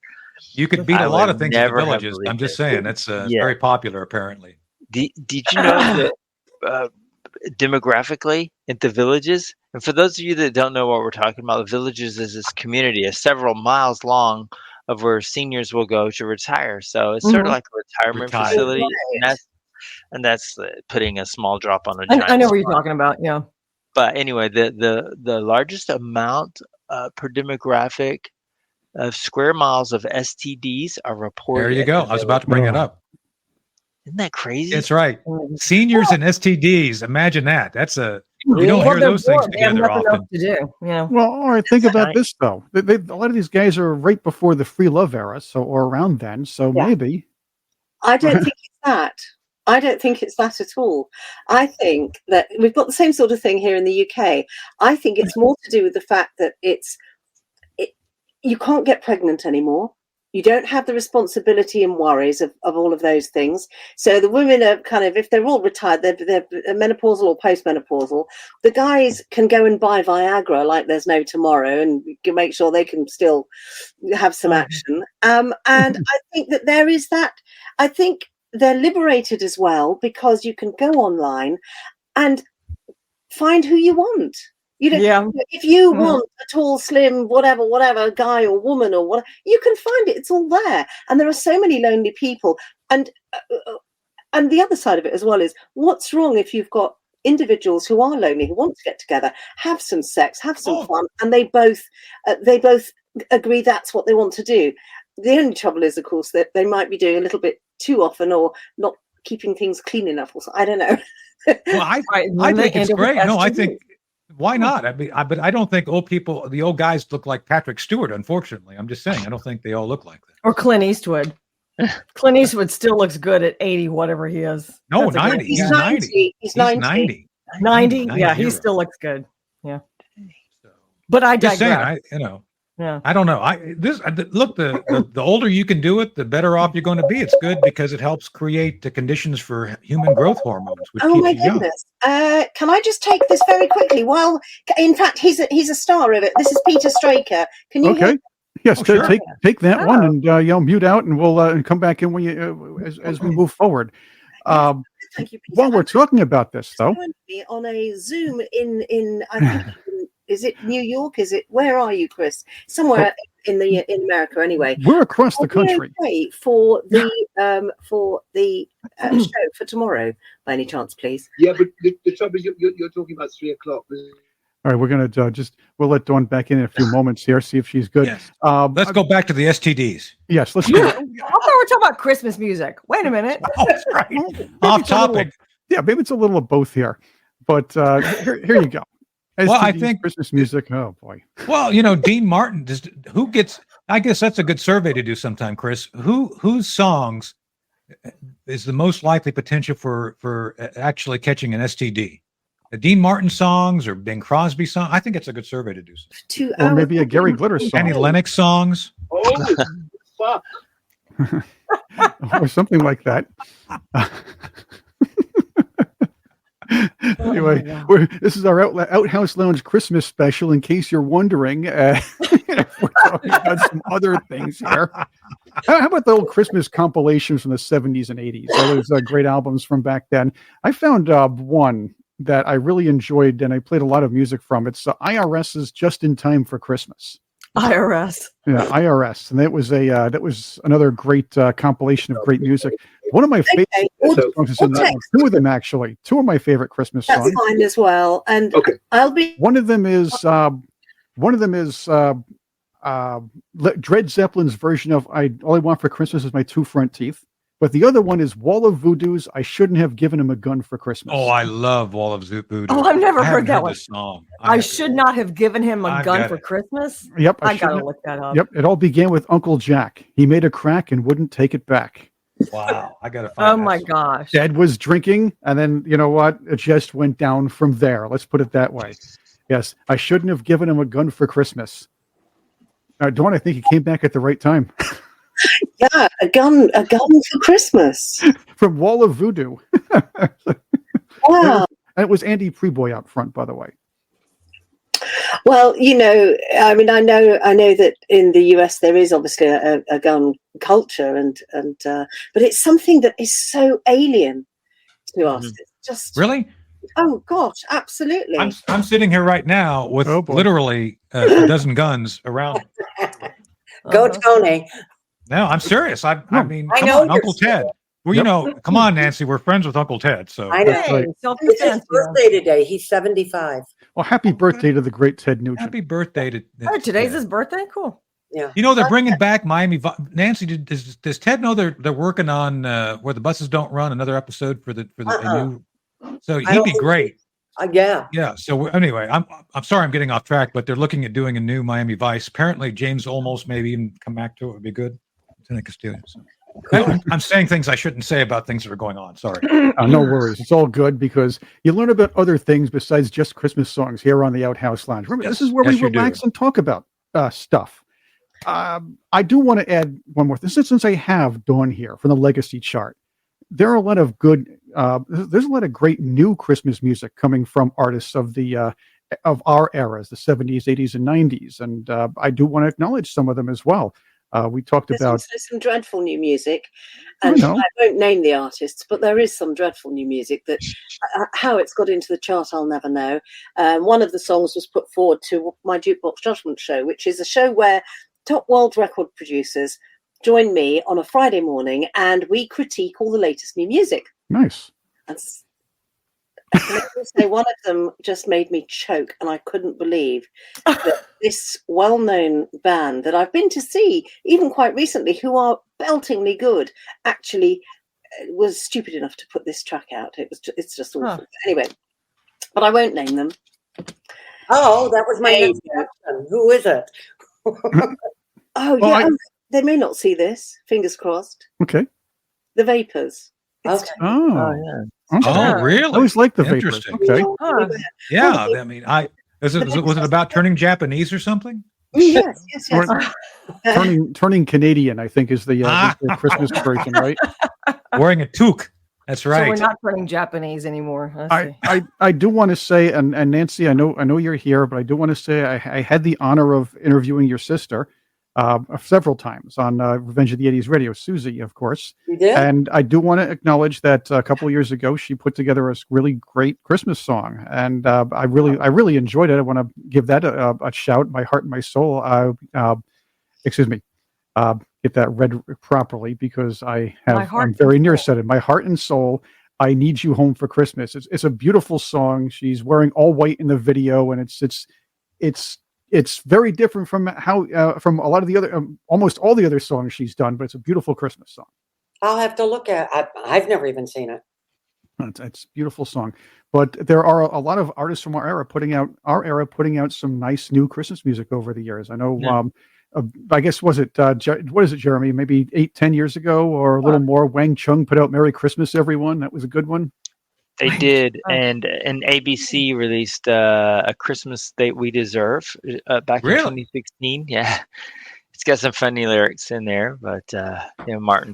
You could beat a lot of things at the Villages. I'm just saying, it's very popular, apparently. Did you know that demographically at the Villages, and for those of you that don't know what we're talking about, the Villages is this community of several miles long of where seniors will go to retire. So it's sort of like a retirement facility, and that's putting a small drop on a giant. I know what you're talking about. Yeah. But anyway, the largest amount per demographic of square miles of STDs are reported. There you go. I was about to bring it up. Isn't that crazy? That's right. Seniors and STDs. Imagine that. That's you don't hear those things together often. To do, yeah. Well, all right. Think about this though. A lot of these guys are right before the free love era, or around then. So maybe. I don't think it's that. I don't think it's that at all. I think that we've got the same sort of thing here in the UK. I think it's more to do with the fact that you can't get pregnant anymore. You don't have the responsibility and worries of all of those things. So the women are kind of, if they're all retired, they're menopausal or postmenopausal, the guys can go and buy Viagra like there's no tomorrow and can make sure they can still have some action. And I think that there is that. I think they're liberated as well because you can go online and find who you want. You know, if you want a tall, slim, whatever, guy or woman or whatever, you can find it. It's all there. And there are so many lonely people. And the other side of it as well is, what's wrong if you've got individuals who are lonely, who want to get together, have some sex, have some fun, and they both agree that's what they want to do. The only trouble is, of course, that they might be doing a little bit too often or not keeping things clean enough. Or so. I don't know. Well, I think it's great. No, I think. Why not? I mean, but I don't think the old guys look like Patrick Stewart, unfortunately. I'm just saying, I don't think they all look like that. Or Clint Eastwood. Clint Eastwood still looks good at 80, whatever he is. No, 90. He's 90. He's 90. 90? Yeah, he still looks good. Yeah. But I digress. Just saying, I don't know. Look, the older you can do it, the better off you're going to be. It's good because it helps create the conditions for human growth hormones, which keeps you young. Can I just take this very quickly? Well, in fact, he's a star of it. This is Peter Straker. Can you hear? Yes, take that one and mute out, and we'll come back in when as we move forward. Thank you, Peter. While we're talking about this, though, on a Zoom in I think. Is it New York? Where are you, Chris? Somewhere in America, anyway. We're across the country. Okay for the show for tomorrow, by any chance, please? Yeah, but the trouble is you're talking about 3:00. All right, we're going to we'll let Dawn back in a few moments here, see if she's good. Yes. Let's go back to the STDs. Yes, let's go. I thought we were talking about Christmas music. Wait a minute. Oh, that's right. Off topic. Maybe it's a little of both here, but here you go. Well, I think Christmas music. Oh boy. Well, Dean Martin. I guess that's a good survey to do sometime, Chris. Whose songs is the most likely potential for actually catching an STD? The Dean Martin songs or Bing Crosby songs? I think it's a good survey to do. Or maybe a Gary Glitter song. Annie Lennox songs. Oh, fuck. Or something like that. Anyway, this is our Outhouse Lounge Christmas special. In case you're wondering, we're talking about some other things here. How about the old Christmas compilations from the 70s and 80s? All those great albums from back then. I found one that I really enjoyed, and I played a lot of music from. It's IRS's "Just in Time for Christmas." IRS. Yeah, IRS, and that was another great compilation of great music. One of my favorite songs is in that one. Two of them, actually. Two of my favorite Christmas songs. That's mine as well. And One of them is Dred Zeppelin's version of "All I Want for Christmas Is My Two Front Teeth." But the other one is Wall of Voodoo's "I Shouldn't Have Given Him a Gun for Christmas." Oh, I love Wall of Voodoo. Oh, I've never heard that one. Song. I should not have given him a gun for Christmas. Yep, I gotta look that up. Yep, it all began with Uncle Jack. He made a crack and wouldn't take it back. Wow, I gotta find. Oh my gosh! Dad was drinking, and then you know what? It just went down from there. Let's put it that way. Yes, I shouldn't have given him a gun for Christmas. Dawn, I think he came back at the right time. that? A gun for Christmas. From Wall of Voodoo. Wow. And it was Andy Preboy out front, by the way. Well, I mean, I know that in the US there is obviously a gun culture, but it's something that is so alien to us. It's just really. Oh gosh, absolutely. I'm sitting here right now with literally a dozen guns around. Go Tony. No, I'm serious. I mean, come know on, Uncle Ted. Well, come on, Nancy. We're friends with Uncle Ted. So I know. It's his birthday today. He's 75. Well, happy birthday to the great Ted Nugent. Happy birthday to. Today's his birthday. Cool. Yeah. They're bringing back Miami. Nancy, does Ted know they're working on Where the Buses Don't Run, another episode for the new. So he'd be great. Yeah. Yeah. So anyway, I'm sorry I'm getting off track, but they're looking at doing a new Miami Vice. Apparently, James Olmos maybe even come back to it would be good. Lieutenant Castillo. So. I'm saying things I shouldn't say about things that are going on. Sorry. No worries. It's all good because you learn about other things besides just Christmas songs here on the Outhouse Lounge. Remember, this is where we relax and talk about stuff. I do want to add one more thing. Since I have Dawn here from the Legacy chart, there are a lot of good. There's a lot of great new Christmas music coming from artists of our eras, the 70s, 80s, and 90s, and I do want to acknowledge some of them as well. We talked about also some dreadful new music, and I won't name the artists, but there is some dreadful new music that how it's got into the chart, I'll never know. One of the songs was put forward to my Jukebox Judgment show, which is a show where top world record producers join me on a Friday morning, and we critique all the latest new music. Nice. And I can say one of them just made me choke, and I couldn't believe that this well-known band that I've been to see even quite recently, who are beltingly good, actually was stupid enough to put this track out. It's just awful. Anyway, but I won't name them. Oh, that was my next question. Who is it? They may not see this. Fingers crossed. Okay. The Vapors. Okay. Oh, Oh, really? I always like the Vapors. Okay. Yeah, I mean, was it about turning Japanese or something? Yes. Turning Canadian, I think, is the Christmas version, right? Wearing a toque. That's right. So we're not turning Japanese anymore. I do want to say, and Nancy, I know you're here, but I do want to say I had the honor of interviewing your sister several times on Revenge of the 80s Radio, Susie, of course. You did? And I do want to acknowledge that a couple of years ago, she put together a really great Christmas song. And I really enjoyed it. I want to give that a shout, my heart and my soul. Excuse me. Get that read properly because I'm very nearsighted. My heart and soul. I Need You Home for Christmas. It's a beautiful song. She's wearing all white in the video, and it's very different from from a lot of the other, almost all the other songs she's done, but it's a beautiful Christmas song. I'll have to look at it. I've never even seen it. It's a beautiful song. But there are a lot of artists from our era putting out some nice new Christmas music over the years. I know, I guess, what is it, Jeremy? Maybe 8-10 years ago or a little more, Wang Chung put out Merry Christmas, Everyone. That was a good one. They did, and ABC released A Christmas That We Deserve back in 2016. Yeah, it's got some funny lyrics in there, but Martin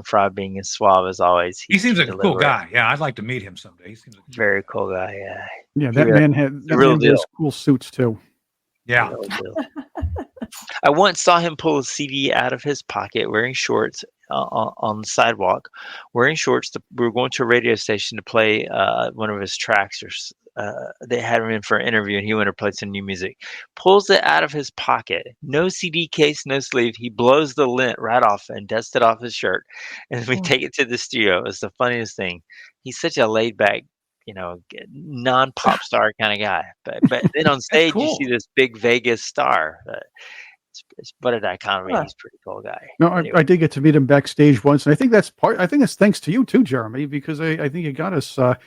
Fry being as suave as always. He seems like a cool guy. Yeah, I'd like to meet him someday. He seems like very cool guy. Yeah, that man has cool suits too. Yeah. I once saw him pull a CD out of his pocket wearing shorts on the sidewalk, wearing shorts. We were going to a radio station to play one of his tracks, or they had him in for an interview, and he wanted to play some new music. Pulls it out of his pocket, no CD case, no sleeve. He blows the lint right off and dusts it off his shirt, and we take it to the studio. It's the funniest thing. He's such a laid back, non-pop star kind of guy, but then on stage cool. You see this big Vegas star. But at dichotomy, he's a pretty cool guy. No, anyway. I did get to meet him backstage once, and I think that's thanks to you too, Jeremy, because I think you got us to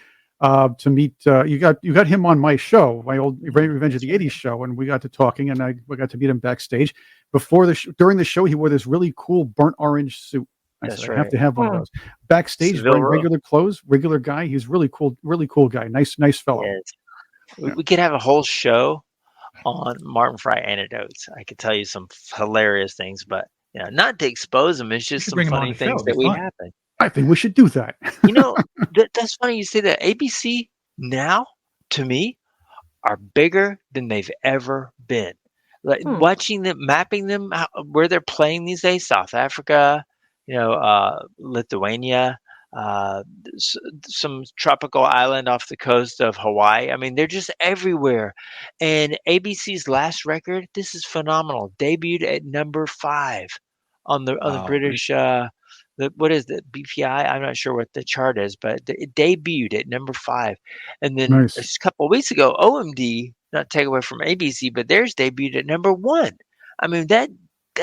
meet. You got him on my show, my old Revenge of the 80s show, and we got to talking, and we got to meet him backstage. During the show, he wore this really cool burnt orange suit. I have to have one of those. Backstage, wearing regular clothes, regular guy. He's really cool guy. Nice fellow. Yes. We could have a whole show on Martin Fry anecdotes. I could tell you some hilarious things, but not to expose them. It's just some funny things that happen. I think we should do that. That's funny you say that. ABC now, to me, are bigger than they've ever been. Like watching them, mapping them, where they're playing these days, South Africa, Lithuania, some tropical island off the coast of Hawaii. I mean, they're just everywhere. And ABC's last record, this is phenomenal, debuted at number 5 on the British. What is the BPI? I'm not sure what the chart is, but it debuted at number 5. And then a couple of weeks ago, OMD, not take away from ABC, but theirs debuted at number 1. I mean, that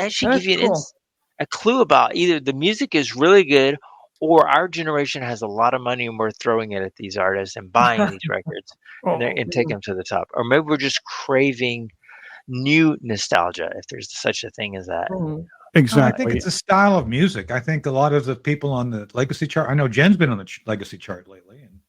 should give you a clue about either the music is really good or our generation has a lot of money and we're throwing it at these artists and buying these records and taking them to the top. Or maybe we're just craving new nostalgia, if there's such a thing as that. Exactly. I think it's a style of music. I think a lot of the people on the legacy chart, I know Jen's been on the legacy chart lately, and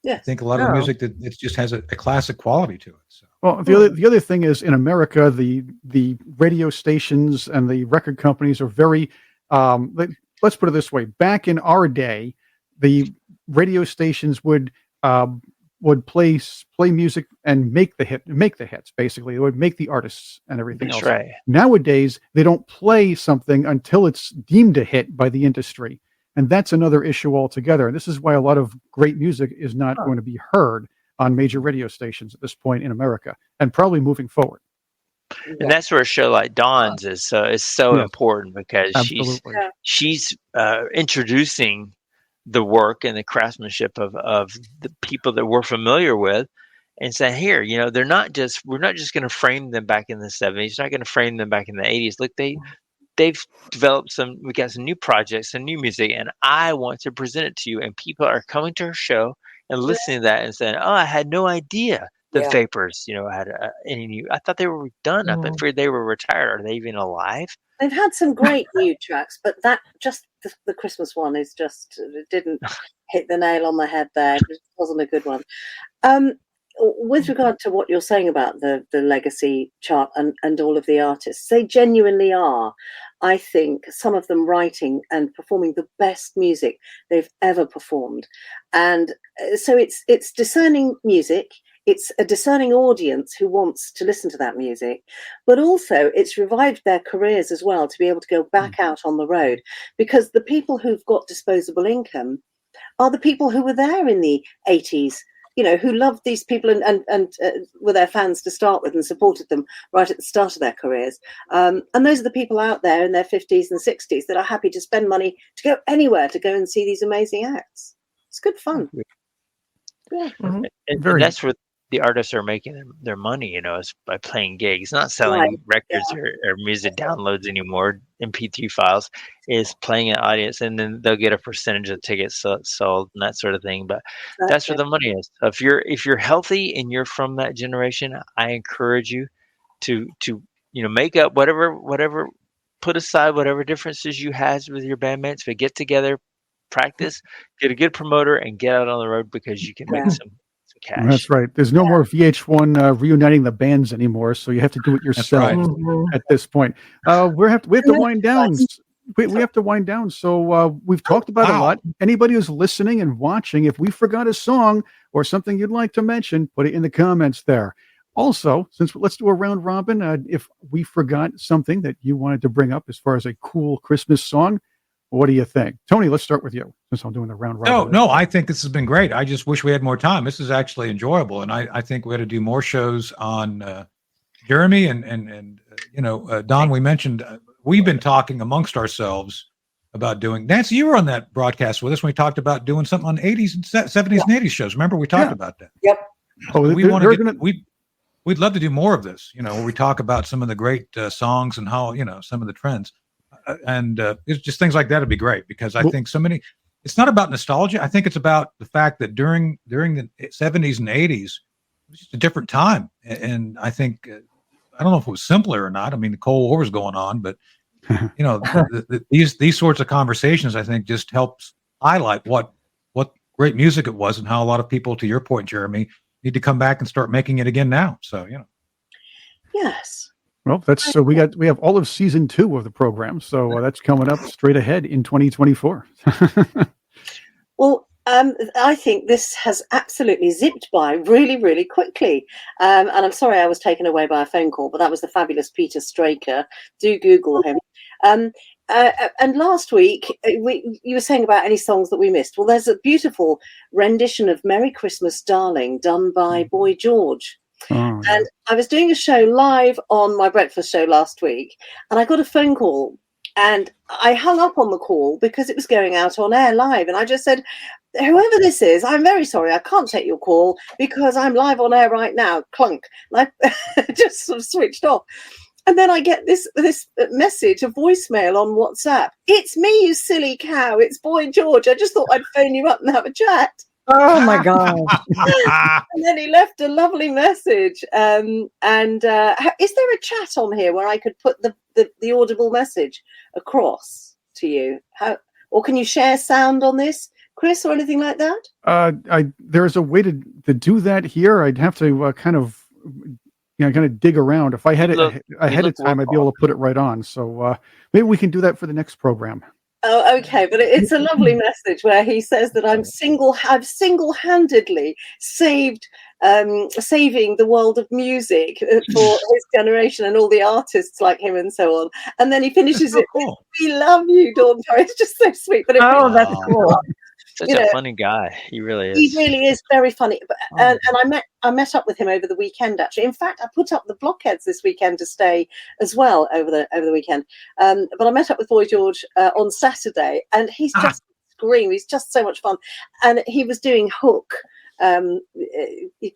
I think a lot of the music that it just has a classic quality to it. So. Well, the other thing is in America, the radio stations and the record companies are very. Let's put it this way: back in our day, the radio stations would play music and make the hits. Basically, they would make the artists and everything else. Right. Nowadays, they don't play something until it's deemed a hit by the industry, and that's another issue altogether. And this is why a lot of great music is not going to be heard on major radio stations at this point in America, and probably moving forward. And that's where a show like Dawn's is so important, because she's introducing the work and the craftsmanship of the people that we're familiar with, and saying, here, we're not just going to frame them back in the 70s, not going to frame them back in the 80s. Look, they've developed we got some new projects, some new music, and I want to present it to you. And people are coming to her show and listening to that and saying, oh, I had no idea the Vapors, had any new. I thought they were done. I thought they were retired. Are they even alive? They've had some great new tracks, but that just the Christmas one is just, it didn't hit the nail on the head there. It wasn't a good one. With regard to what you're saying about the legacy chart and all of the artists, they genuinely are, I think, some of them writing and performing the best music they've ever performed. And so it's discerning music. It's a discerning audience who wants to listen to that music, but also it's revived their careers as well to be able to go back out on the road, because the people who've got disposable income are the people who were there in the 80s, who loved these people and were their fans to start with and supported them right at the start of their careers. And those are the people out there in their 50s and 60s that are happy to spend money to go anywhere to go and see these amazing acts. It's good fun. Yeah. And that's where the artists are making their money, is by playing gigs, not selling records or music downloads anymore, MP3 files, is playing an audience, and then they'll get a percentage of tickets sold and that sort of thing. But that's where the money is. So if you're healthy and you're from that generation, I encourage you to make up whatever, put aside whatever differences you had with your bandmates, but get together, practice, get a good promoter, and get out on the road, because you can make some cash. That's right. There's no more VH1 reuniting the bands anymore, so you have to do it yourself at this point. We have to wind down. We have to wind down. So we've talked about a lot. Anybody who's listening and watching, if we forgot a song or something you'd like to mention, put it in the comments there. Also, let's do a round robin. If we forgot something that you wanted to bring up as far as a cool Christmas song, what do you think? Tony, let's start with you, since I'm doing the round robin. No, I think this has been great. I just wish we had more time. This is actually enjoyable, and I think we had to do more shows on Jeremey and Don. We mentioned we've been talking amongst ourselves about doing. Nancy, you were on that broadcast with us when we talked about doing something on 80s and 70s and 80s shows. Remember, we talked about that. Yep. We'd love to do more of this. Where we talk about some of the great songs and how some of the trends. And it's just things like that would be great, because I think it's not about nostalgia. I think it's about the fact that during the 70s and 80s, it was just a different time. And I think, I don't know if it was simpler or not. I mean, the Cold War was going on, but these sorts of conversations, I think, just helps highlight what great music it was, and how a lot of people, to your point, Jeremey, need to come back and start making it again now. So, Yes. Well, that's so we have all of season 2 of the program, so that's coming up straight ahead in 2024. Well, I think this has absolutely zipped by really, really quickly. And I'm sorry I was taken away by a phone call, but that was the fabulous Peter Straker. Do Google him. And last week, you were saying about any songs that we missed. Well, there's a beautiful rendition of Merry Christmas, Darling, done by Boy George. Oh. And I was doing a show live on my breakfast show last week, and I got a phone call, and I hung up on the call because it was going out on air live. And I just said, whoever this is, I'm very sorry, I can't take your call because I'm live on air right now. Clunk. And I just sort of switched off. And then I get this message, a voicemail on WhatsApp. It's me, you silly cow. It's Boy George. I just thought I'd phone you up and have a chat. Oh my God. And then he left a lovely message. Is there a chat on here where I could put the audible message across to you? Or can you share sound on this, Chris, or anything like that? There's a way to do that here. I'd have to kind of dig around. If I had it ahead of time, I'd be able to put it right on. So maybe we can do that for the next program. Oh, okay, but it's a lovely message where he says that I've single-handedly saving the world of music for his generation and all the artists like him and so on. And then he finishes it with, "We love you, Dawn Parry." It's just so sweet. But that's cool. Such a funny guy. He really is. He really is very funny. And I met up with him over the weekend, actually. In fact, I put up the blockheads this weekend to stay as well over the weekend. But I met up with Boy George on Saturday, and he's just scream. He's just so much fun. And he was doing Hook,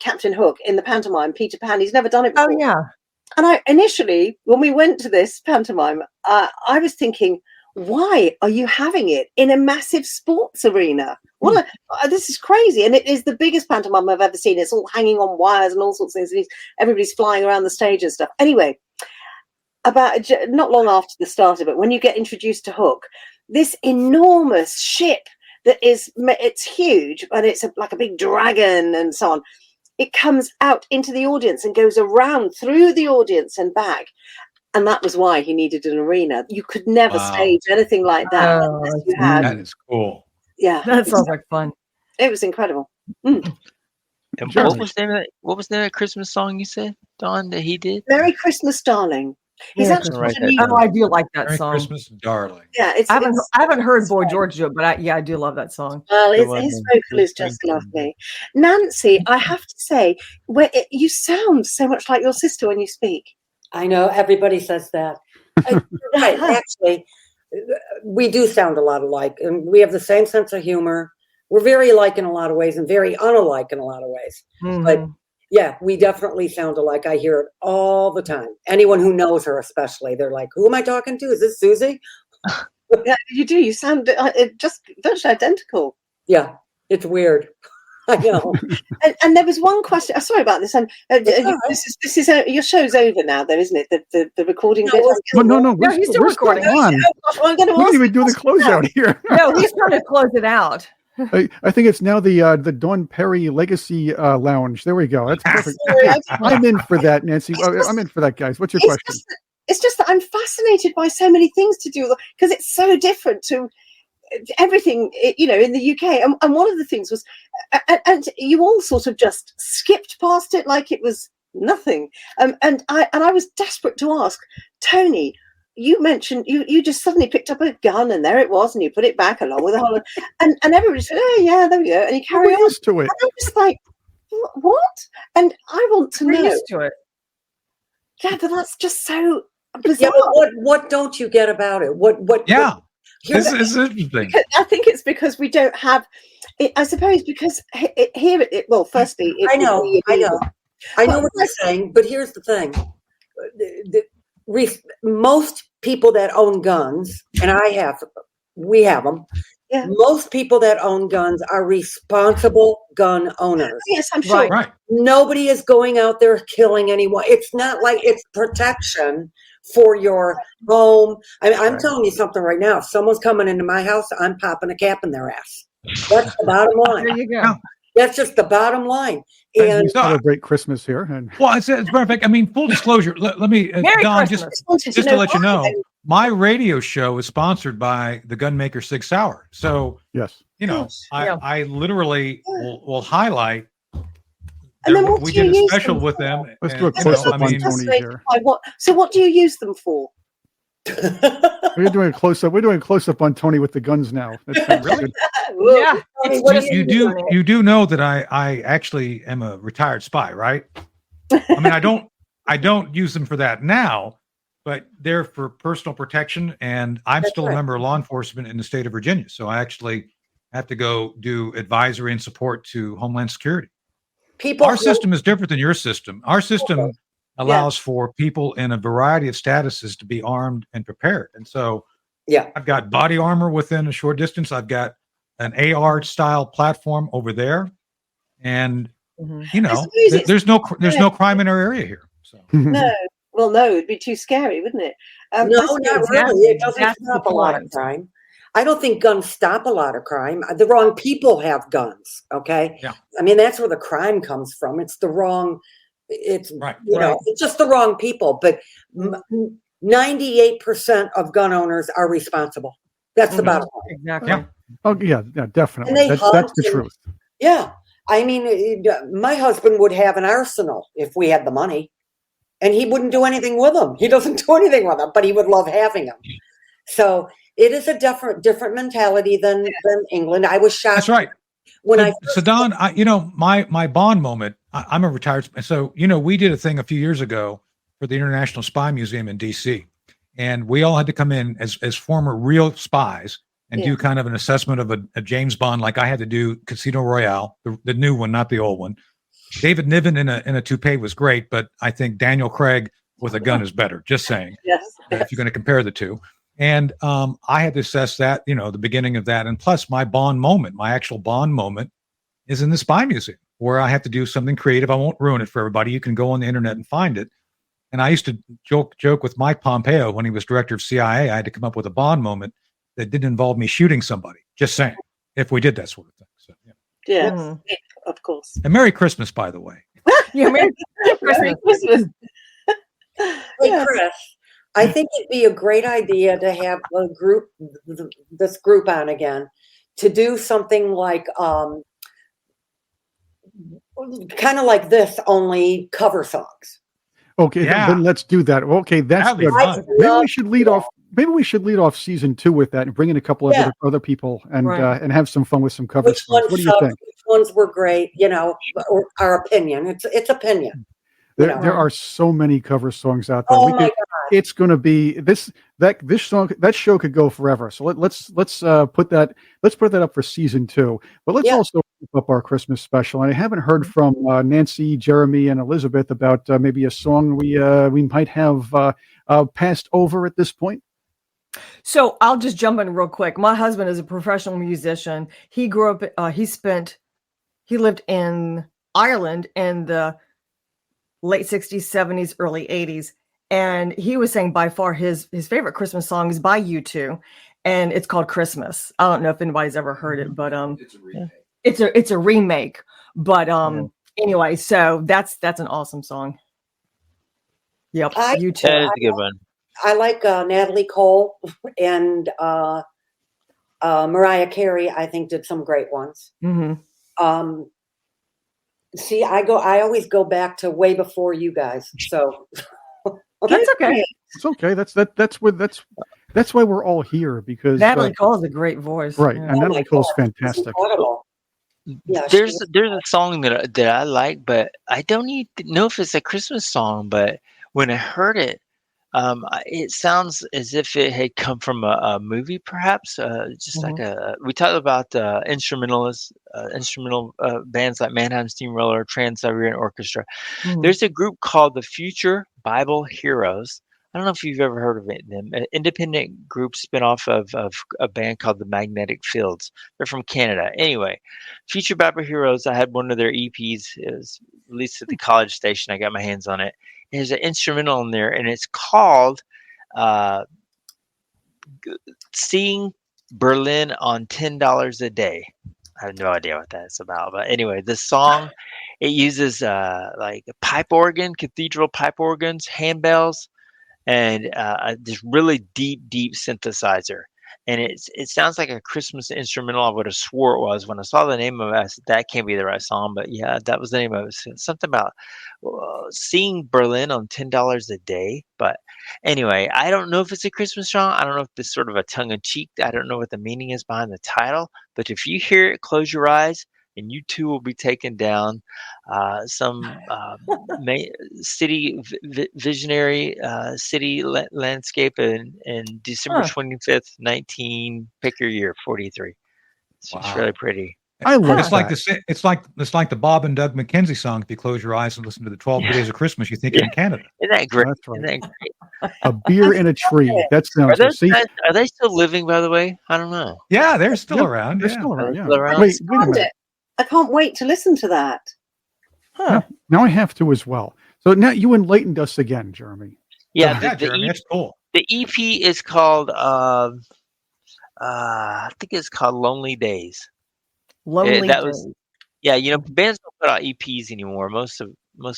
Captain Hook in the pantomime, Peter Pan. He's never done it before. Oh, yeah. And I initially, when we went to this pantomime, I was thinking, why are you having it in a massive sports arena? This is crazy. And it is the biggest pantomime I've ever seen. It's all hanging on wires and all sorts of things. Everybody's flying around the stage and stuff. Anyway, about not long after the start of it, when you get introduced to Hook, this enormous ship it's huge, but it's like a big dragon and so on. It comes out into the audience and goes around through the audience and back. And that was why he needed an arena. You could never stage anything like that. That is cool. Yeah. That sounds like fun. It was incredible. And what was the name of that Christmas song you said, Dawn, that he did? Merry Christmas, Darling. He's actually I do like that Merry song. Christmas, Darling. Yeah, I haven't heard Boy George do it, but I do love that song. Well, his vocal is just lovely. Nancy, I have to say, you sound so much like your sister when you speak. I know everybody says that. Right, actually, we do sound a lot alike, and we have the same sense of humor. We're very alike in a lot of ways and very unalike in a lot of ways. Mm-hmm. But yeah, we definitely sound alike. I hear it all the time. Anyone who knows her, especially, they're like, "Who am I talking to? Is this Susie?" Yeah, you do. You sound just virtually identical. Yeah, it's weird. I know. And there was one question. Sorry about this. And this is your show's over now, though, isn't it? The recording bit. No. He's still recording. On. We didn't even do the closeout here. No, he's trying to close it out. I think it's now the Dawn Parry Legacy Lounge. There we go. That's perfect. I'm in for that, Nancy. I'm in for that, guys. What's your question? It's just that I'm fascinated by so many things to do because it's so different to everything, in the UK. And one of the things was, and you all sort of just skipped past it like it was nothing. And I was desperate to ask Tony. You mentioned you just suddenly picked up a gun and there it was, and you put it back along with a whole, and everybody said, "Oh yeah, there we go," and you carry on. Used to it. And I'm just like, what? And I want to know. Used to it. Yeah, but that's just so bizarre. Yeah, but what don't you get about it? What? Yeah. This is interesting. I think it's because we don't have it, I suppose because here firstly I know what you're saying, but here's the thing. Most people that own guns, and we have them. Yeah. Most people that own guns are responsible gun owners. Yes, I'm sure. Right. Nobody is going out there killing anyone. It's not like it's protection for your home. I'm telling you something right now. If someone's coming into my house, I'm popping a cap in their ass. That's the bottom line. There you go. That's just the bottom line. And we celebrate Christmas here. And well, it's perfect. I mean, full disclosure. Let me, Don, just to let you know, my radio show is sponsored by the Gunmaker 6 Hour. So yes, I literally will highlight. And then what we do you did a use special them with them. Let's do a close up on Tony here. So what do you use them for? We're doing a close up. We're doing a close up on Tony with the guns now. That's really? Yeah. You do know that I actually am a retired spy, right? I mean, I don't use them for that now, but they're for personal protection, and I'm still a member of law enforcement in the state of Virginia, so I actually have to go do advisory and support to Homeland Security. Our system is different than your system. Our system allows for people in a variety of statuses to be armed and prepared. And so I've got body armor within a short distance. I've got an AR style platform over there. And, there's no crime in our area here. So. No. Well, no, it'd be too scary, wouldn't it? No, not really. It doesn't stop a lot of crime. I don't think guns stop a lot of crime. The wrong people have guns. Okay. Yeah. I mean, that's where the crime comes from. It's the wrong, it's just the wrong people. But 98% of gun owners are responsible. That's the bottom line. Exactly. Yeah. Oh yeah, definitely. That's the truth. Yeah. I mean, my husband would have an arsenal if we had the money, and he wouldn't do anything with them. He doesn't do anything with them, but he would love having them. So it is a different mentality than England. I was shocked. That's right. So Don, my Bond moment, I'm a retired, so, we did a thing a few years ago for the International Spy Museum in DC, and we all had to come in as former real spies and do kind of an assessment of a James Bond, like I had to do Casino Royale, the new one, not the old one. David Niven in a toupee was great, but I think Daniel Craig with a gun is better. Just saying. Yes. If you're going to compare the two. And I had to assess that, the beginning of that. And plus my actual Bond moment is in the Spy Museum, where I have to do something creative. I won't ruin it for everybody. You can go on the internet and find it. And I used to joke with Mike Pompeo when he was director of CIA. I had to come up with a Bond moment that didn't involve me shooting somebody. Just saying, if we did that sort of thing. So, yeah, of course. And Merry Christmas, by the way. Merry Christmas. Hey, Chris, I think it'd be a great idea to have a group, this group on again, to do something like, kind of like this, only cover songs. Okay, then let's do that. Okay, that's good. Maybe we should lead off. Maybe we should lead off season 2 with that and bring in a couple of other people and have some fun with some cover songs. What do you think? Which ones were great? Or our opinion. It's opinion. There are so many cover songs out there. Oh my God. It's going to be this show could go forever. So let's put that up for season 2. But let's also keep up our Christmas special. And I haven't heard from Nancy, Jeremy, and Elizabeth about maybe a song we might have passed over at this point. So I'll just jump in real quick. My husband is a professional musician. He grew up. He lived in Ireland in the late 60s, 70s, early 80s. And he was saying by far his favorite Christmas song is by U2, and it's called Christmas. I don't know if anybody's ever heard it, but it's a remake. But anyway, so that's an awesome song. Yep, U2. That is a good one. I like Natalie Cole and Mariah Carey. I think did some great ones. Mm-hmm. See, I always go back to way before you guys. So that's okay. It's okay. That's why we're all here, because Natalie Cole is a great voice, right? And Natalie Cole's fantastic. Yeah, there's a song that I like, but I don't know if it's a Christmas song. But when I heard it, it sounds as if it had come from a movie, perhaps. Just like we talked about instrumental bands like Mannheim Steamroller, Trans-Siberian Orchestra. Mm-hmm. There's a group called the Future Bible Heroes. I don't know if you've ever heard of them. An independent group spinoff of a band called the Magnetic Fields. They're from Canada. Anyway, Future Bible Heroes, I had one of their EPs. It was released at the College Station. I got my hands on it. There's an instrumental in there, and it's called Seeing Berlin on $10 a Day. I have no idea what that's about. But anyway, the song, it uses like a pipe organ, cathedral pipe organs, handbells, and this really deep synthesizer. And it sounds like a Christmas instrumental. I would have swore it was. When I saw the name of it, I said, that can't be the right song. But yeah, that was the name of it. Something about seeing Berlin on $10 a day. But anyway, I don't know if it's a Christmas song. I don't know if it's sort of a tongue-in-cheek. I don't know what the meaning is behind the title. But if you hear it, close your eyes, and you too will be taken down some city visionary city landscape in December 25th, 19. Pick your year, 43. It's just really pretty. I love it's like the Bob and Doug McKenzie song. If you close your eyes and listen to the 12 Days of Christmas, you think you're in Canada. Isn't that great? That's right. Isn't that great? A beer in a tree. That sounds good. Are they still living, by the way? I don't know. Yeah, they're still around. They're still around. Yeah. Wait a minute. I can't wait to listen to that. Huh. Now I have to as well. So now you enlightened us again, Jeremy. Yeah, Jeremy, that's cool. The EP is called I think it's called Lonely Days. Lonely Days. Was, yeah, bands don't put out EPs anymore. Most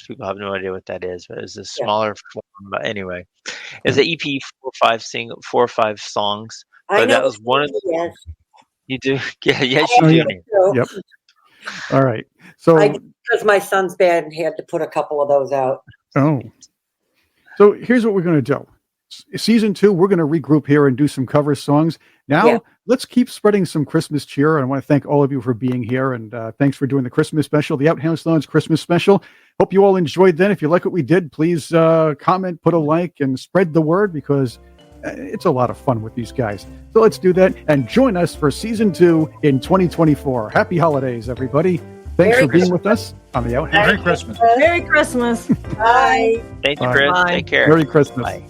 people have no idea what that is, but it's a smaller form. But anyway, it's an EP, 4 or 5 songs. But that was one of the. Yes. You do, yes, you do. Yep. All right. So because my son's band had to put a couple of those out. Oh. So here's what we're going to do. Season 2, we're going to regroup here and do some cover songs. Now, let's keep spreading some Christmas cheer. I want to thank all of you for being here, and thanks for doing the Christmas special, the Outhouse Lounge Christmas special. Hope you all enjoyed that. If you like what we did, please comment, put a like, and spread the word, because it's a lot of fun with these guys. So let's do that, and join us for Season 2 in 2024. Happy holidays, everybody. Thanks for being with us on the Outhouse. Merry Christmas. Merry Christmas. Bye. Thank you, Chris. Take care. Merry Christmas. Bye.